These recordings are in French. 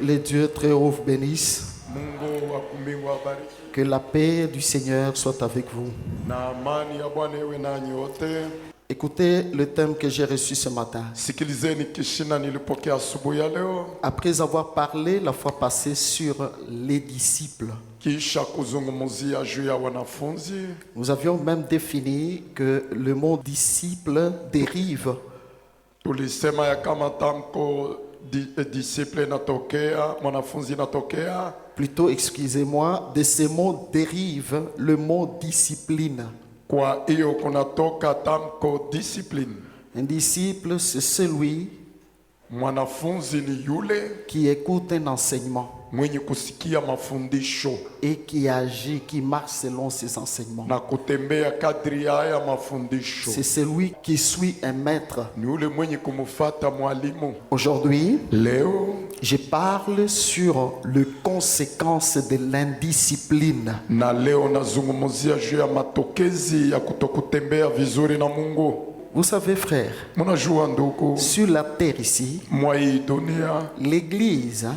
le Dieu très haut vous bénisse. Que la paix du Seigneur soit avec vous. Écoutez le thème que j'ai reçu ce matin. Après avoir parlé la fois passée sur les disciples, nous avions même défini que le mot disciple dérive plutôt, excusez-moi, de ce mot dérive le mot discipline. Un disciple, c'est celui qui écoute un enseignement et qui agit, qui marche selon ses enseignements. C'est celui qui suit un maître. Aujourd'hui, je parle sur les conséquences de l'indiscipline. Vous savez, frère, sur la terre ici, l'église,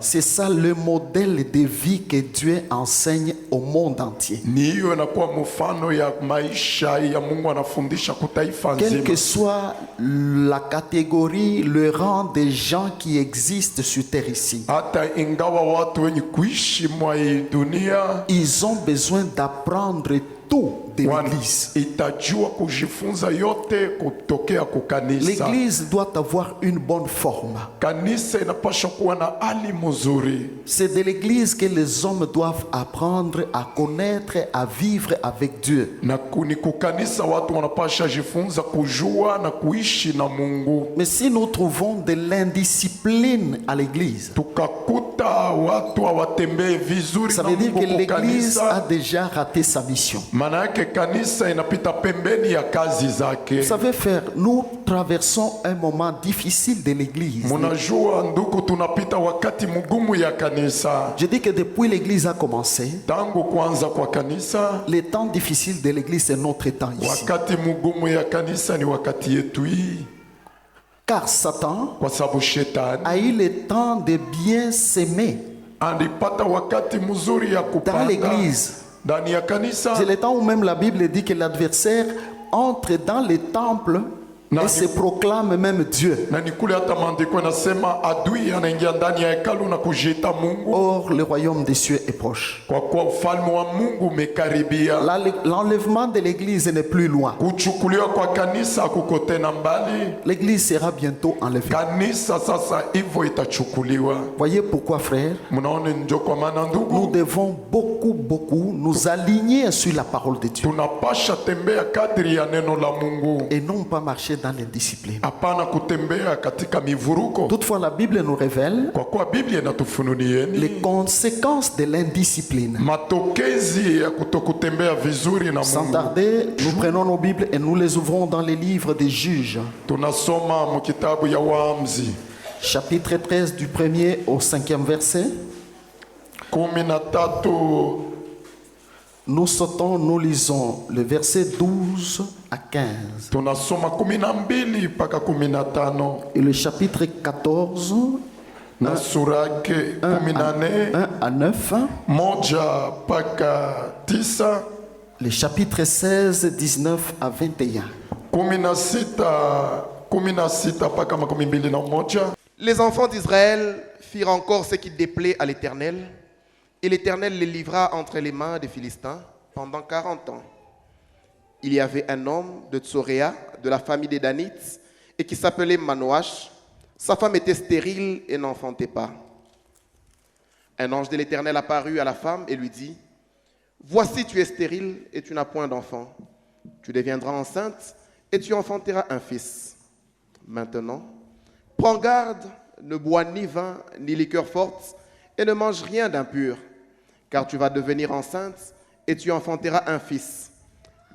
c'est ça le modèle de vie que Dieu enseigne au monde entier. Quelle que soit la catégorie, le rang des gens qui existent sur terre ici, ils ont besoin d'apprendre tout de l'église. L'église doit avoir une bonne forme. C'est de l'église que les hommes doivent apprendre à connaître, à vivre avec Dieu. Mais si nous trouvons de l'indiscipline à l'église, ça veut dire que l'église a déjà raté sa mission. Vous savez, frère, nous traversons un moment difficile de l'église. Je dis que depuis l'église a commencé, les temps difficiles de l'église, c'est notre temps ici. Car Satan a eu le temps de bien s'aimer dans l'église. C'est le temps où même la Bible dit que l'adversaire entre dans les temples et se proclame même Dieu. Or, le royaume des cieux est proche. L'enlèvement de l'église n'est plus loin. L'église sera bientôt enlevée. Voyez pourquoi, frère, nous devons beaucoup nous aligner sur la parole de Dieu et non pas marcher dans l'indiscipline. Toutefois, la Bible nous révèle les conséquences de l'indiscipline. Sans tarder, nous prenons nos Bibles et nous les ouvrons dans les livres des Juges. Chapitre 13 du 1er au 5e verset. Nous sautons, nous lisons le verset 12 à 15. Et le chapitre 14, 1 à 9. Le chapitre 16, 19 à 21. Les enfants d'Israël firent encore ce qui déplaît à l'Éternel, et l'Éternel les livra entre les mains des Philistins pendant 40 ans. Il y avait un homme de Tsoréa, de la famille des Danites, et qui s'appelait Manoach. Sa femme était stérile et n'enfantait pas. Un ange de l'Éternel apparut à la femme et lui dit : voici, tu es stérile et tu n'as point d'enfant. Tu deviendras enceinte et tu enfanteras un fils. Maintenant, prends garde, ne bois ni vin ni liqueur forte et ne mange rien d'impur, car tu vas devenir enceinte et tu enfanteras un fils.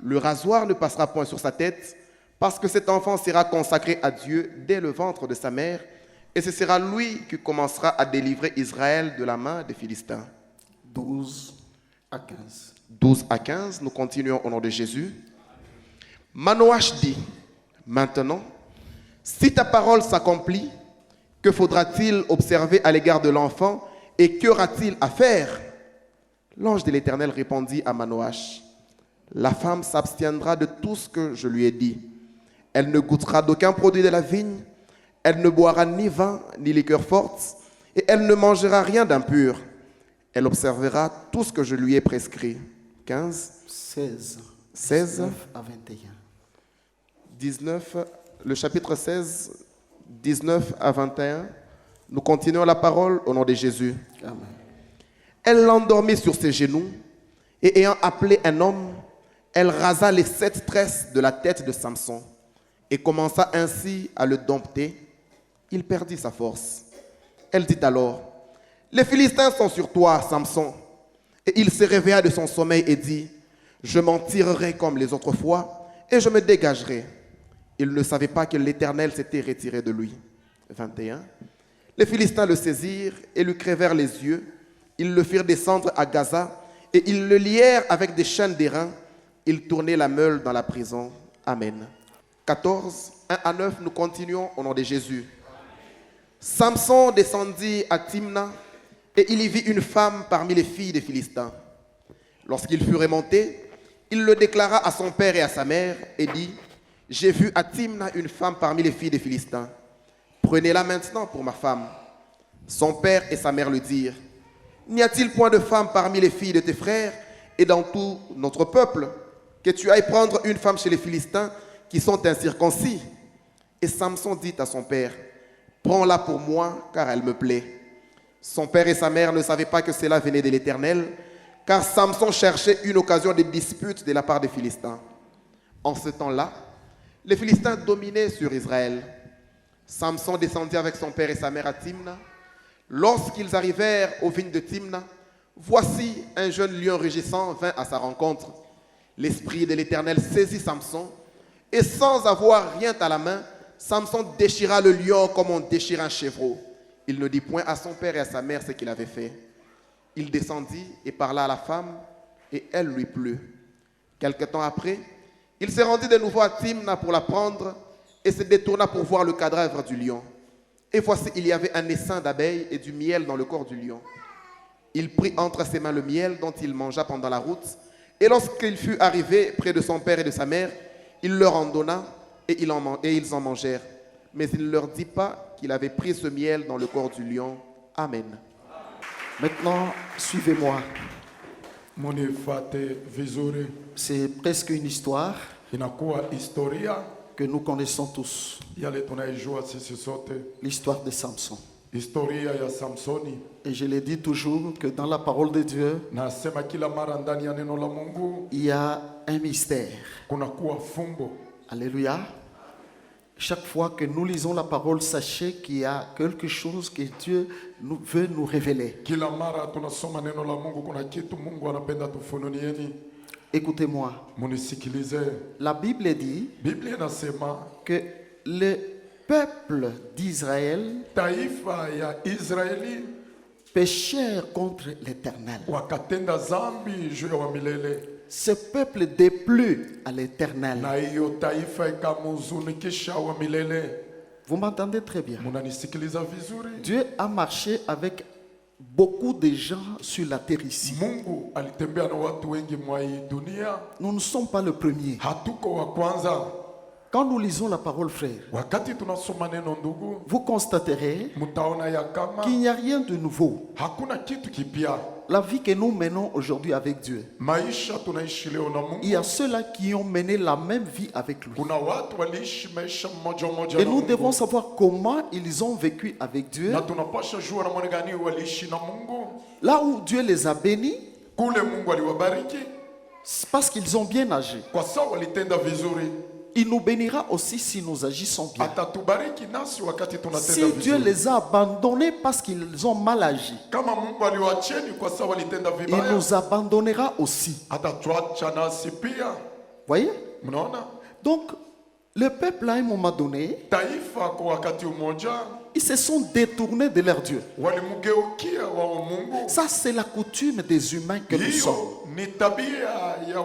Le rasoir ne passera point sur sa tête, parce que cet enfant sera consacré à Dieu dès le ventre de sa mère, et ce sera lui qui commencera à délivrer Israël de la main des Philistins. 12 à 15. 12 à 15, nous continuons au nom de Jésus. Manoach dit : maintenant, si ta parole s'accomplit, Que faudra-t-il observer à l'égard de l'enfant et qu'aura-t-il à faire? L'ange de l'Éternel répondit à Manoach: la femme s'abstiendra de tout ce que je lui ai dit. Elle ne goûtera d'aucun produit de la vigne, elle ne boira ni vin ni liqueur forte, et elle ne mangera rien d'impur. Elle observera tout ce que je lui ai prescrit. 15, 16, 16 19 à 21. 19, le chapitre 16, 19 à 21. Nous continuons la parole au nom de Jésus. Amen. Elle l'endormit sur ses genoux et ayant appelé un homme, elle rasa les 7 tresses de la tête de Samson et commença ainsi à le dompter. Il perdit sa force. Elle dit alors: les Philistins sont sur toi, Samson. Et il se réveilla de son sommeil et dit: je m'en tirerai comme les autres fois et je me dégagerai. Il ne savait pas que l'Éternel s'était retiré de lui. 21. Les Philistins le saisirent et lui crevèrent les yeux. Ils le firent descendre à Gaza et ils le lièrent avec des chaînes d'airain. Ils tournaient la meule dans la prison. Amen. 14, 1 à 9, nous continuons au nom de Jésus. Samson descendit à Timna et il y vit une femme parmi les filles des Philistins. Lorsqu'il fut remonté, il le déclara à son père et à sa mère et dit: j'ai vu à Timna une femme parmi les filles des Philistins. Prenez-la maintenant pour ma femme. Son père et sa mère le dirent: n'y a-t-il point de femme parmi les filles de tes frères et dans tout notre peuple, que tu ailles prendre une femme chez les Philistins qui sont incirconcis? Et Samson dit à son père: prends-la pour moi, car elle me plaît. Son père et sa mère ne savaient pas que cela venait de l'Éternel, car Samson cherchait une occasion de dispute de la part des Philistins. En ce temps-là, les Philistins dominaient sur Israël. Samson descendit avec son père et sa mère à Timna. Lorsqu'ils arrivèrent aux vignes de Timna, voici un jeune lion rugissant vint à sa rencontre. L'esprit de l'Éternel saisit Samson, et sans avoir rien à la main, Samson déchira le lion comme on déchire un chevreau. Il ne dit point à son père et à sa mère ce qu'il avait fait. Il descendit et parla à la femme, et elle lui plut. Quelque temps après, il se rendit de nouveau à Timna pour la prendre, et se détourna pour voir le cadavre du lion. Et voici, il y avait un essaim d'abeilles et du miel dans le corps du lion. Il prit entre ses mains le miel dont il mangea pendant la route, et lorsqu'il fut arrivé près de son père et de sa mère, il leur en donna, et ils en mangèrent. Mais il ne leur dit pas qu'il avait pris ce miel dans le corps du lion. Amen. Maintenant, suivez-moi. Munifate vizuri, C'est presque une histoire inakuwa historia que nous connaissons tous. yale tunaijua sisi sote, L'histoire de Samson. historia ya Samsoni. Et je le dis toujours que dans la parole de Dieu, Nasema kila mara ndani ya neno la Mungu il y a un mystère. kunakuwa fumbo. Alléluia. Chaque fois que nous lisons la parole, sachez qu'il y a quelque chose que Dieu veut nous révéler. Kila mara tunasoma neno la Mungu, kuna kitu Mungu anapenda tufunulieni. Écoutez-moi. Munisikilize. La Bible dit Biblia inasema que le peuple d'Israël taifa ya Israeli péchèrent contre l'Éternel. wakatenda zambi juu ya wa milele, Ce peuple déplut à l'Éternel. na hiyo taifa ikamuzunikisha wa milele. Vous m'entendez très bien. Munanisikiliza vizuri? Dieu a marché avec beaucoup de gens sur la terre ici. Mungu alitembea na watu wengi mwa hii dunia. Nous ne sommes pas le premier. Hatuko wa kwanza. Quand nous lisons la parole, frère, Wakati tunasoma neno ndugu, vous constaterez mutaona ya kama qu'il n'y a rien de nouveau. hakuna kitu kipya. La vie que nous menons aujourd'hui avec Dieu, Maisha tunaishi leo na il y a Mungu. ceux-là qui ont mené la même vie avec lui. Kuna watu waliishi maisha mmoja mmoja Et na nous devons Mungu. savoir comment ils ont vécu avec Dieu. Na tunapasha jua namna gani waliishi na Mungu. Là où Dieu les a bénis, Kule Mungu aliwabariki c'est parce qu'ils ont bien agi. kwa sababu walitenda vizuri. Il nous bénira aussi si nous agissons bien. Atatubariki nasi wakati tunatenda Si Dieu vizuri. les a abandonnés parce qu'ils ont mal agi, Kama Mungu aliwaacheni kwa sababu walitenda il vibaya, nous abandonnera aussi. atatuacha nasi pia. Voyez? Mnaona? Donc, le peuple à un moment donné, Taifa kwa wakati umoja ils se sont détournés de leur Dieu. walimgeukia wao Mungu. Ça, c'est la coutume des humains que nous sommes. Hiyo ni tabia ya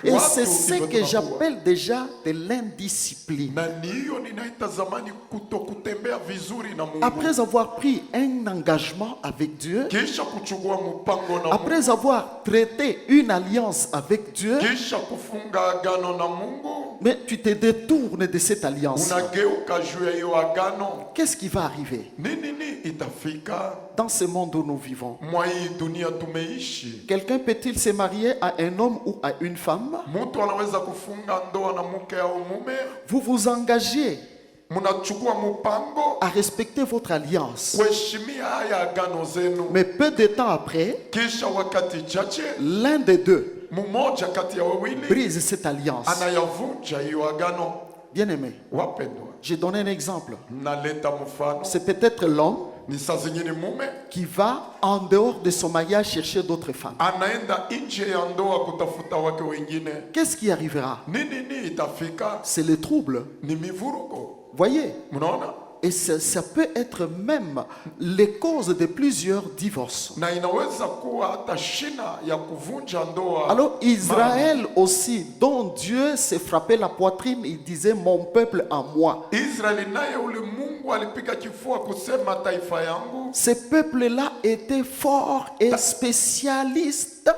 Et Watu c'est ce ndivyo que tunakuwa. j'appelle déjà de l'indiscipline. Na niyo ninaita zamani kutokutembea vizuri na Mungu. Après avoir pris un engagement avec Dieu, Kisha kuchukua mpango na Mungu. après avoir traité une alliance avec Dieu, Kisha kufunga agano na Mungu. mais tu te détournes de cette alliance. Unageuka juu ya hiyo agano. Qu'est-ce qui va arriver Nini itafika dans ce monde où nous vivons? mwa hii dunia tumeishi? Quelqu'un peut-il se marier à un homme ou à une femme? Mtu anaweza kufunga ndoa na mke au mume. Vous vous engagez Mnachukua mpango à respecter votre alliance. kuheshimia haya agano zenu. Mais peu de temps après, Kisha wakati chache l'un des deux mmoja kati ya wawili brise cette alliance. anayavunja hiyo agano. Bien-aimé, Wapendwa, j'ai donné un exemple. naleta mfano. C'est peut-être l'homme Ni saa zingine mume qui va en dehors de son mariage chercher d'autres femmes. anaenda nje ya ndoa kutafuta wake wengine. Qu'est-ce qui arrivera? Nini itafika? C'est le trouble. Ni mivurugo. Voyez? Mnaona? Et ça peut être même les causes de plusieurs divorces. Na inaweza kuwa hata shina ya kuvunja ndoa. Alors Israël aussi, dont Dieu s'est frappé la poitrine, il disait mon peuple en moi. Israeli naye ule Mungu alipiga kifua kusema taifa yangu. Ces peuples-là étaient forts et spécialistes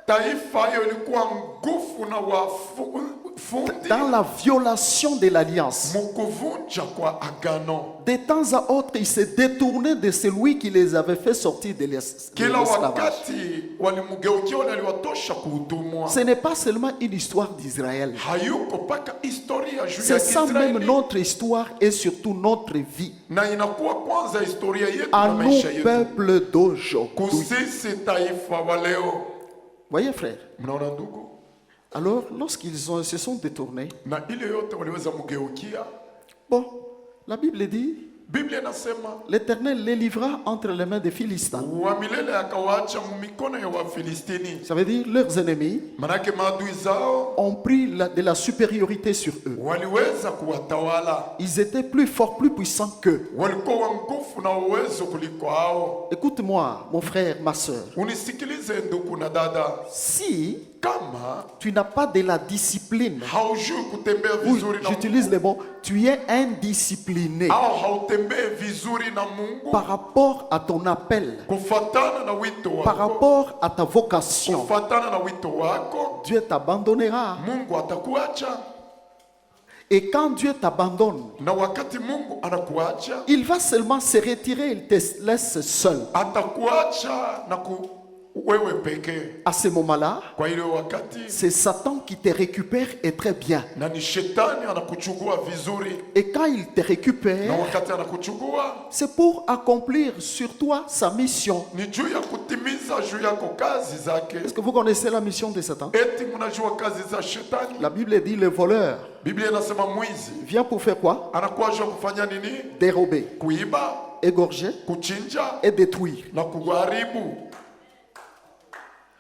Taifa hiyo ilikuwa nguvu na wafundi dans la violation de l'alliance. mukuvunja kwa agano. De temps à autre, ils se détournaient de celui qui les avait fait sortir de Kila l'esclavage. wakati walimgeukia wale aliwatosha kuhutumwa. Ce n'est pas seulement une histoire d'Israël. Hayuko paka historia juu ya C'est ça même Israeli. notre histoire et surtout notre vie. Na inakuwa kwanza historia yetu À na nous, maisha yetu. peuple d'aujourd'hui. Kusisi taifa wa leo. Voyez, frère. Mnaona ndugu? Alors, lorsqu'ils se sont détournés, Na ile yote waliweza mgeukia. bon, la Bible dit, Biblia inasema l'Éternel les livra entre les mains des Philistins. wa milele akawaacha mikono ya Wafilistini. Ça veut dire leurs ennemis Manake maadui zao ont pris de la supériorité sur eux. waliweza kuwatawala. Ils étaient plus forts, plus puissants qu'eux. Walikuwa wa nguvu na uwezo kuliko hao. Écoute-moi, mon frère, ma soeur. Unisikilize ndugu na dada, Si kama tu n'as pas de la discipline, haujui kutembea oui, vizuri na j'utilise Mungu, le mot, tu es indiscipliné au hautembee vizuri na Mungu par rapport à ton appel, kufatana na wito par wako, rapport à ta vocation. kufatana na wito wako, Dieu t'abandonnera. Mungu atakuacha. Et quand Dieu t'abandonne, Na wakati Mungu anakuacha, il va seulement se retirer, il te laisse seul. atakuacha na wewe pekee. À ce moment-là, Kwa ile wakati c'est Satan qui te récupère et très bien. na ni shetani anakuchukua vizuri, Et quand il te na récupère, wakati anakuchukua c'est pour accomplir sur toi sa mission. ni juu ya kutimiza juu yako kazi zake. Est-ce que vous connaissez la mission de Satan? Eti mnajua kazi za shetani? La Bible dit le voleur Biblia inasema mwizi vient pour faire quoi? anakuja kufanya nini? Dérober, Kuiba, égorger kuchinja et détruire. na kuharibu.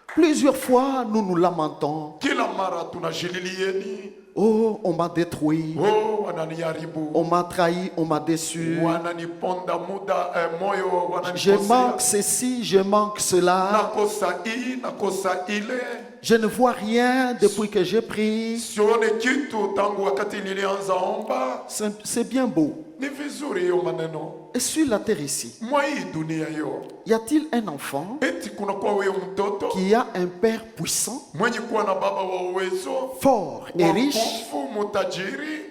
Plusieurs fois, nous nous lamentons. Kila mara tunajililieni, Oh, on m'a détruit, oh, wananiharibu, on m'a trahi, on m'a déçu. wananiponda muda moyo, Je manque wananikosea, ceci, je manque cela. nakosa hii, nakosa ile, Je ne vois rien depuis que j'ai pris. sione kitu tangu wakati nilianza omba. C'est bien beau. Ni vizuri hiyo maneno. Et sur la terre ici, Mwa hii dunia hiyo, y a-t-il un enfant eti kuna kwa wewe mtoto qui a un père puissant, mwenye kuwa na baba wa uwezo, fort et wa riche, nguvu, mutajiri,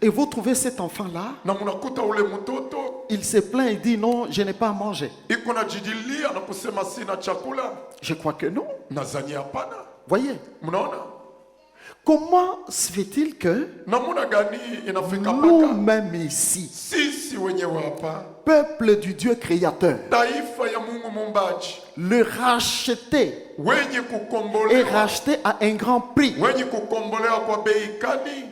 et vous trouvez cet enfant-là, na munakuta ule mtoto il se plaint et dit non, je n'ai pas à manger. iko na jidilia na kusema sina chakula. Je crois que non. Nadhani hapana. Voyez, Mnaona comment se fait-il que namuna gani inafika mpaka nous-mêmes ici, sisi wenyewe hapa, peuple du Dieu créateur, taifa ya Mungu muumbaji, le racheter wenye et kukombolewa, racheter à un grand prix, wenye kukombolewa kwa bei kali,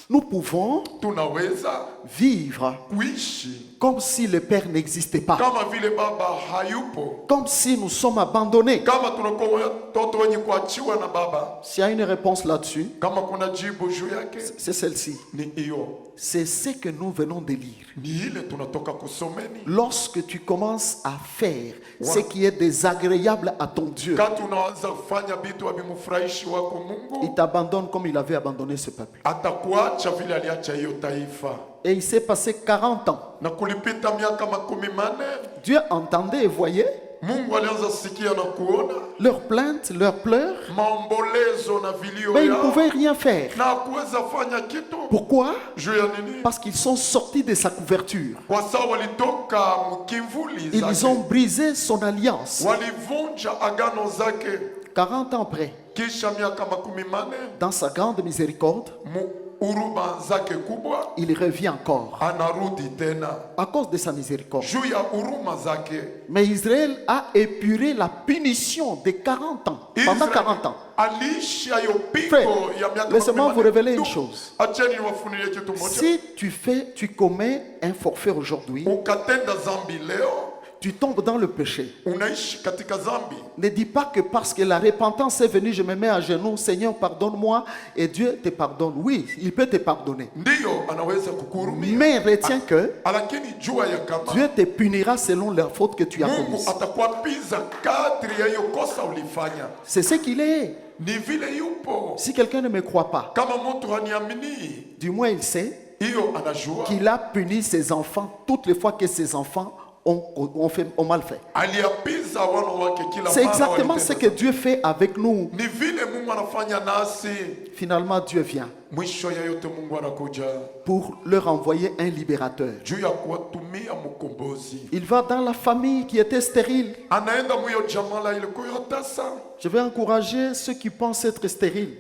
nous pouvons tunaweza vivre kuishi comme si le Père n'existait pas, kama vile baba hayupo, comme si nous sommes abandonnés. kama tunakuwa watoto wenye kuachiwa na baba. S'il y a une réponse là-dessus, Kama kuna jibu juu yake c'est celle-ci. ni hiyo, C'est ce que nous venons de lire. ni ile tunatoka kusomeni. Lorsque tu commences à faire ce qui est désagréable à ton Dieu, Kati unaanza kufanya vitu havimfurahishi wako il Mungu, t'abandonne comme il avait abandonné ce peuple. atakuacha vile aliacha hiyo taifa. Et il s'est passé 40 ans. Na kulipita miaka 40, Dieu entendait et voyait Mungu alianza sikia na kuona leurs plaintes, leurs pleurs, maombolezo na vilio mais il ne yao, pouvait rien faire. na hakuweza fanya kitu. Pourquoi? Juu ya nini? Parce qu'ils sont sortis de sa couverture. Kwa sababu walitoka mkimvuli Ils zake, ont brisé son alliance. walivunja agano zake. 40 ans après, Kisha miaka 40, dans sa grande miséricorde, huruma zake kubwa, il revient encore anarudi tena à cause de sa miséricorde. juu ya huruma zake. Mais Israël a épuré la punition de 40 ans, pendant 40 ans. Aliishi hayo pigo Frère, ya miaka laissez-moi vous révéler une 40. chose. Acheni niwafunulie kitu moja. Si tu commets un forfait aujourd'hui, Ukatenda zambi leo, tu tombes dans le péché. unaishi katika zambi. Ne dis pas que parce que la repentance est venue, je me mets à genoux, Seigneur, pardonne-moi, et Dieu te pardonne. Oui, il peut te pardonner. Ndiyo anaweza kukuhurumia. Mais retiens que Lakini jua ya kama Dieu te punira selon la faute que tu as Mungu commise. atakuapiza kadri ya hiyo kosa ulifanya. C'est ce qu'il est. Ni vile yupo. Si quelqu'un ne me croit pas, Kama mtu haniamini, du moins il sait hiyo anajua qu'il a puni ses enfants toutes les fois que ses enfants ont mal fait. aliapiza wana wake kila C'est mara exactement ce walitenda. que Dieu fait avec nous. Ni vile Mungu anafanya nasi. Finalement, Dieu vient Mwisho ya yote Mungu anakuja pour leur envoyer un libérateur. juu ya kuwatumia mkombozi. Il va dans la famille qui était stérile. Anaenda mwiyo jamala ilikuwa tasa. Je vais encourager ceux qui pensent être stériles,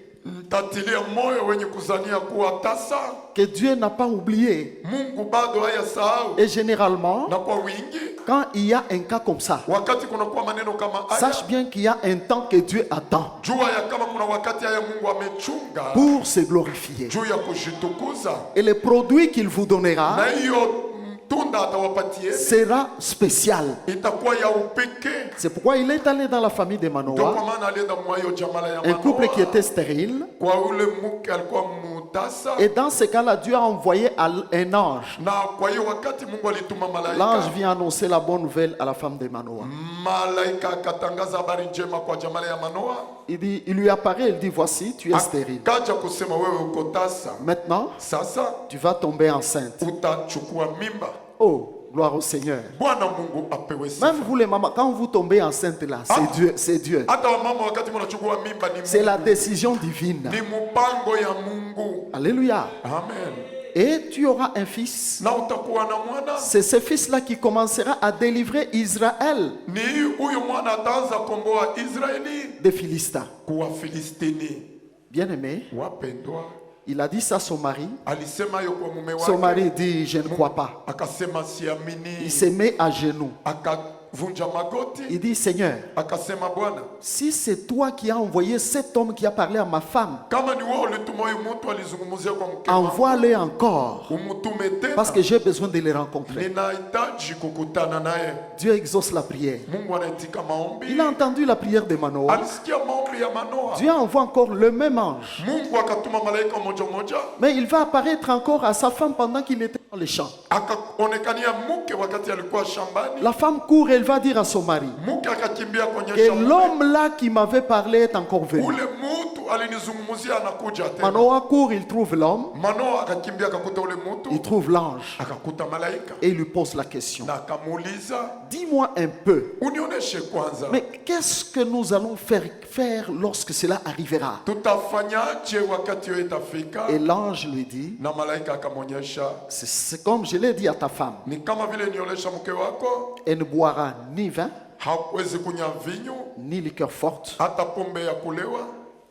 Tatilia moyo wenye kuzania kuwa tasa. que Dieu n'a pas oublié. Mungu bado hayasahau. Et généralement, Na kwa wingi quand il y a un cas comme ça, wakati kunakuwa maneno kama haya, sache bien qu'il y a un temps que Dieu attend jua ya kama kuna wakati haya Mungu amechunga pour se glorifier. juu ya kujitukuza, Et le produit qu'il vous donnera na hiyo tunda atawapatie sera spécial. itakuwa ya upekee. C'est pourquoi il est allé dans la famille de Ndio kwa Manoah, maana alienda mwayo jamala ya un couple Manoa, qui était stérile. kwa ule mke alikuwa mutasa, Et dans ce cas-là, Dieu a envoyé un ange. na kwa hiyo wakati Mungu alituma L'ange malaika, vient annoncer la bonne nouvelle à la femme de Manoah. malaika akatangaza habari njema kwa jamala ya Manoa, Il lui apparaît, il dit, voici, tu es stérile. akaja kusema wewe uko tasa, Maintenant, sasa tu vas tomber enceinte. utachukua mimba. Oh, gloire au Seigneur. Bwana Mungu apewe sifa. Même vous les mamans, quand vous tombez enceinte là, c'est Dieu, c'est Dieu. Hata wamama wakati mnachukua mimba ni C'est la Mungu. décision divine. Ni mpango ya Mungu. Alléluia. Amen. Et tu auras un fils. Na utakuwa na mwana, C'est ce fils-là qui commencera à délivrer Israël ni huyu mwana ataanza komboa Israeli des Philistins. kuwa Filistini. Bien-aimé, Wapendwa, il a dit ça à son mari. alisema hiyo kwa mume Son wake, mari dit, je ne crois pas. akasema Il siamini, se met à genoux. akavunja magoti, Il dit, Seigneur, akasema Bwana, si c'est toi qui as envoyé cet homme qui a parlé à ma femme, kama ni wewe ulituma huyu mtu alizungumzia kwa mke wangu, envoie-le encore. umtume Parce tena, que j'ai besoin de les rencontrer. ninahitaji kukutana naye. Dieu exauce la prière. Mungu anaitika maombi. Il a entendu la prière de Manoah. Alisikia maombi ya Manoa. Dieu envoie encore le même ange. Mungu akatuma malaika moja moja, Mais il va apparaître encore à sa femme pendant qu'il était dans les champs. akaonekania mke wakati alikuwa shambani. La femme court et elle va dire à son mari Mke akakimbia kwenye que shamba. l'homme là qui m'avait parlé est encore venu. Ule mtu alinizungumzia anakuja tena. Manoah court, il trouve l'homme, Manoa akakimbia akakuta ule il mtu, trouve l'ange akakuta malaika et il lui pose la question. na akamuuliza, Dis-moi un peu, unionyeshe kwanza, mais qu'est-ce que nous allons faire lorsque cela arrivera? tutafanyaje wakati hiyo itafika? Et l'ange lui dit, Na malaika akamwonyesha, c'est comme je l'ai dit à ta femme, ni kama vile nionyesha mke wako, elle ne boira ni vin, hawezi kunywa vinyo ni liqueur forte, hata pombe ya kulewa,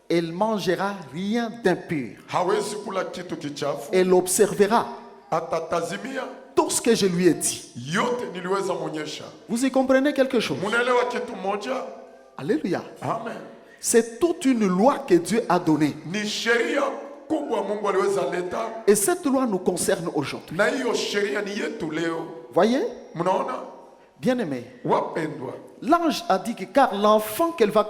elle mangera rien d'impur, hawezi kula kitu kichafu, elle observera atatazimia tout ce que je lui ai dit. yote niliweza mwonyesha. Vous y comprenez quelque chose? Munaelewa kitu moja? Alléluia. Amen. C'est toute une loi que Dieu a donnée. Ni sheria kubwa Mungu aliweza leta, Et cette loi nous concerne aujourd'hui. na hiyo sheria ni yetu leo. Voyez, Mnaona bien-aimés, wapendwa, l'ange a dit que car l'enfant qu'elle va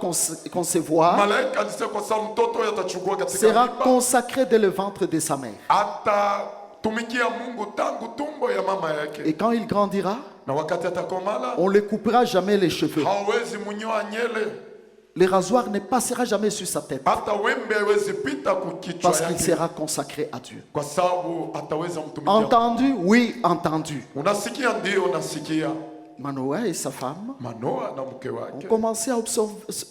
concevoir malaika alisema kwa sababu mtoto huyo atachukua katika sera mimba, consacré dès le ventre de sa mère. atatumikia Mungu tangu tumbo ya mama yake, Et quand il grandira, na wakati atakomala on ne le coupera jamais les cheveux. hawezi munyoa nyele, Le rasoir ne passera jamais sur sa tête hata wembe hawezi pita kukichwa parce qu'il yake, sera consacré à Dieu. kwa sababu ataweza mtumikia. Entendu? Oui, entendu. Unasikia? Ndio unasikia. Manoah et sa femme Manoa na mke ont wake commencé à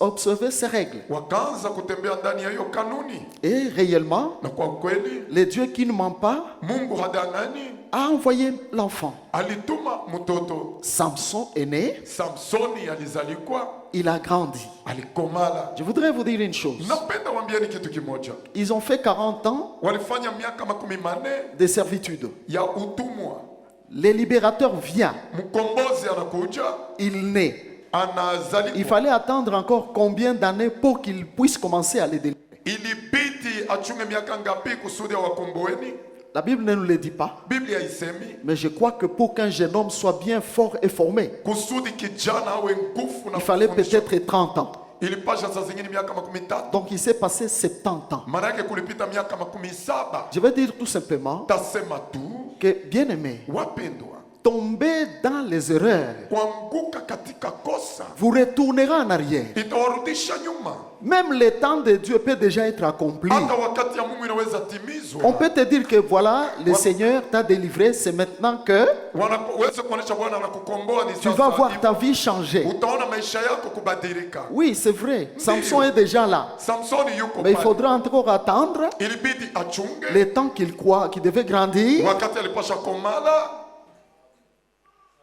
observer ces règles. wakaanza kutembea ndani ya hiyo kanuni, Et réellement, na kwa kweli le Dieu qui ne ment pas Mungu hadangani, a envoyé l'enfant. alituma mtoto. Samson est né, Samsoni alizalikwa, il a grandi. alikomala. Je voudrais vous dire une chose. Napenda wambieni kitu kimoja, Ils ont fait 40 ans walifanya miaka 40 de servitude. ya utumwa. Le libérateur vient, Mkombozi anakuja, il naît. Il anazalikwa. fallait attendre encore combien d'années pour qu'il puisse commencer à les délivrer. Ilibidi achunge miaka ngapi kusudi awakomboeni? La Bible ne nous le dit pas, Biblia haisemi. mais je crois que pour qu'un jeune homme soit bien fort et formé, Kusudi kijana awe nguvu na il fallait kufundishwa. peut-être 30 ans. Ilipasha saa zingine miaka 13. Donc il s'est passé 70 ans. Maana yake kulipita miaka 17. Je veux dire tout simplement Tasema tu, que, bien aimé, wapendwa, tomber dans les erreurs kuanguka katika kosa vous retournera en arrière. itawarudisha nyuma. Même le temps de Dieu peut déjà être accompli. Hata wakati ya Mungu inaweza timizwa. On peut te dire que voilà, le Seigneur t'a délivré, c'est maintenant que Wanaweza kuonesha Bwana anakukomboa ni tu sasa. vas voir ta vie changer. Utaona maisha yako kubadilika. Oui, c'est vrai, Samson est déjà là. Samsoni yuko Mais il pale. faudra encore attendre Ilibidi achunge le temps qu'il croit, qu'il devait grandir. wakati alipasha komala,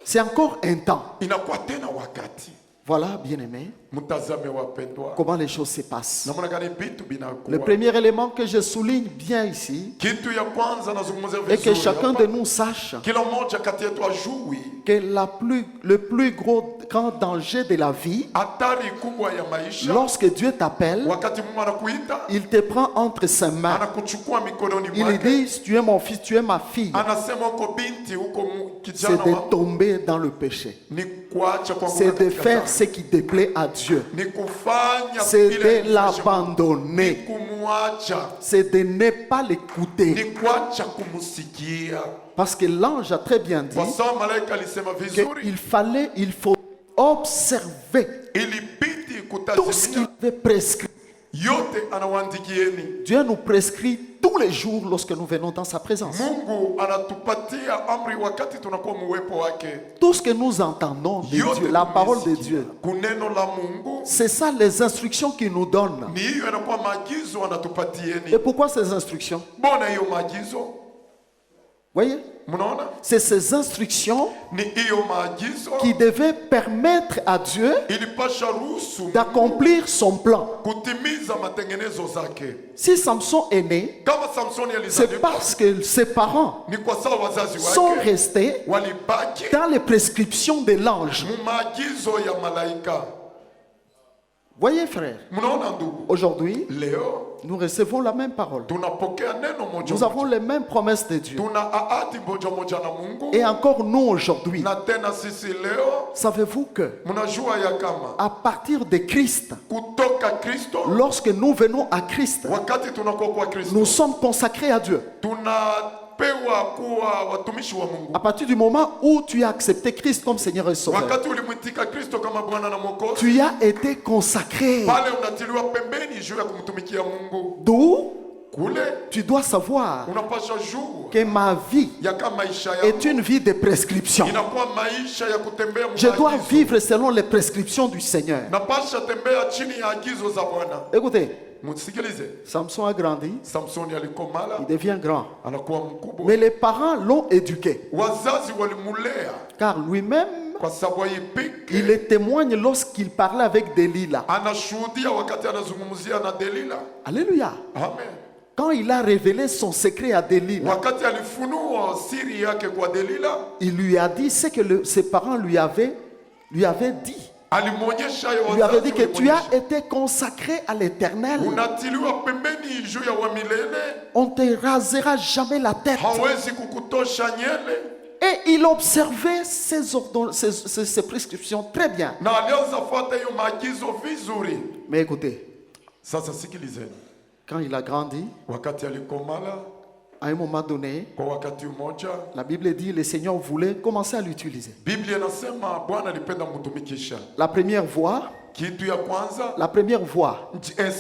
C'est encore un temps. inakuwa tena wakati. Voilà, bien-aimé, Mtazame wapendwa, comment les choses se passent. namna gani vitu Le binakuwa. premier élément que je souligne bien ici, Kitu ya kwanza nazungumzia est que vizuri chacun hapa. de nous sache Kila mmoja kati yetu ajui que le plus grand danger de la vie, hatari kubwa ya maisha. lorsque Dieu t'appelle, Wakati Mungu anakuita, il te prend entre ses mains. anakuchukua mikononi Il mwake, dit, tu es mon fils, tu es ma fille. anasema uko binti, uko C'est kijana de wangu, tomber dans le péché. ni kuacha kuanguka C'est de katika faire dhambi. ce qui déplaît à Dieu. Ni kufanya C'est vile de ilivyo. Ni l'abandonner. kumwacha, C'est de ne pas l'écouter. ni kuacha kumsikia. Parce que l'ange a très bien dit Kwa sababu malaika alisema vizuri, il faut observer ilibidi tout ce qu'il kutazimia avait prescrit. yote anawaandikieni. Dieu nous prescrit tous les jours lorsque nous venons dans sa présence. Mungu anatupatia amri wakati tunakuwa muwepo wake. Tout ce que nous entendons de Yote Dieu, la parole de tumesikia. Dieu, Kuneno la Mungu c'est ça les instructions qu'il nous donne. ni hiyo inakuwa maagizo Et anatupatieni. pourquoi ces instructions? Mbona hiyo maagizo? Voyez? Mnaona? C'est ces instructions Ni hiyo maagizo qui devaient permettre à Dieu ilipasha ruhusu d'accomplir son plan. kutimiza matengenezo zake. Si Samson est né, Kama Samsoni c'est alizaliwa, parce que ses parents ni kwa sababu wazazi sont wake restés walibaki dans les prescriptions de l'ange. mu maagizo ya malaika. Voyez, frère, Mnaona ndugu? aujourd'hui, Leo nous recevons la même parole. tunapokea neno moja Nous avons moja. les mêmes promesses de Dieu. Tuna ahadi moja moja na Mungu. Et encore nous aujourd'hui, Na tena sisi leo savez-vous que mnajua ya kama à partir de Christ, kutoka Kristo, lorsque nous venons à Christ, wakati tunakuwa kwa Kristo, nous sommes consacrés à Dieu. tunapewa kuwa watumishi wa Mungu. À partir du moment où tu as accepté Christ comme Seigneur et Sauveur, Wakati ulimwitika Kristo kama Bwana na Mwokozi, tu as été consacré. pale unatiliwa pembeni juu ya kumtumikia Mungu. D'où Kule tu dois savoir unapasha juu que ma vie ya kama maisha est yangu une vie de prescription. inakuwa maisha ya kutembea Je dois maagizo. vivre selon les prescriptions du Seigneur. Napasha tembea chini ya agizo za Bwana. Écoutez, Msikilize, Samson a grandi, Samsoni alikomala, il devient grand. anakuwa mkubwa. Mais les parents l'ont éduqué, Wazazi walimulea car lui-même, kwa sababu aipike. il le témoigne lorsqu'il parlait avec Delilah. Anashuhudia wakati anazungumzia na Delila. Alléluia. Amen. Quand il a révélé son secret à Delilah, Wakati alifunua siri yake kwa Delila, il lui a dit ce que ses parents lui avaient dit. Alimwonyesha Il lui avait dit que wazazi tu as walimwonyesha. été consacré à l'Éternel. Unatiliwa pembeni juu ya wa milele, On ne te rasera jamais la tête. hawezi kukutosha nyele. Et il observait ces prescriptions très bien. Na alianza fuata hiyo maagizo vizuri. Mais écoutez, Sasa sikilizeni, quand il a grandi, wakati alikomala, à un moment donné, kwa wakati mmoja, la Bible dit le Seigneur voulait commencer à l'utiliser. Biblia inasema Bwana alipenda mtumikisha. La première voix, Kitu ya kwanza,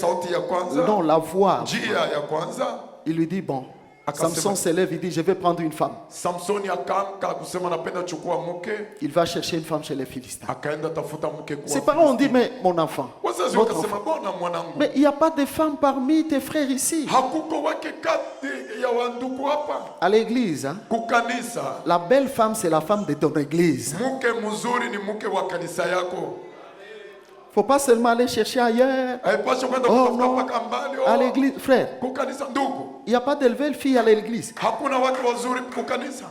sauti ya kwanza, non, la voix, njia ya kwanza, il lui dit, bon, Akasema- Samson se lève, il dit, je vais prendre une femme. Samsoni akaamka kusema napenda chukua mke, Il va chercher une femme chez les Philistins. akaenda tafuta mke kwa Ses parents ont dit, mais mon enfant, wazazi votre wakasema enfant, bona mwanangu, mais il n'y a pas de femme parmi tes frères ici. hakuko wake kati ya wandugu hapa À l'église, hein, kukanisa. la belle femme, c'est la femme de ton église. Mke mzuri ni mke wa kanisa yako. Faut pas seulement aller chercher ailleurs. Haipaswi kwenda Oh kutafuta non, mpaka mbali. à l'église. Frère, Kukanisa ndugu, il n'y a pas de belle fille à l'église. hakuna wake wazuri kukanisa.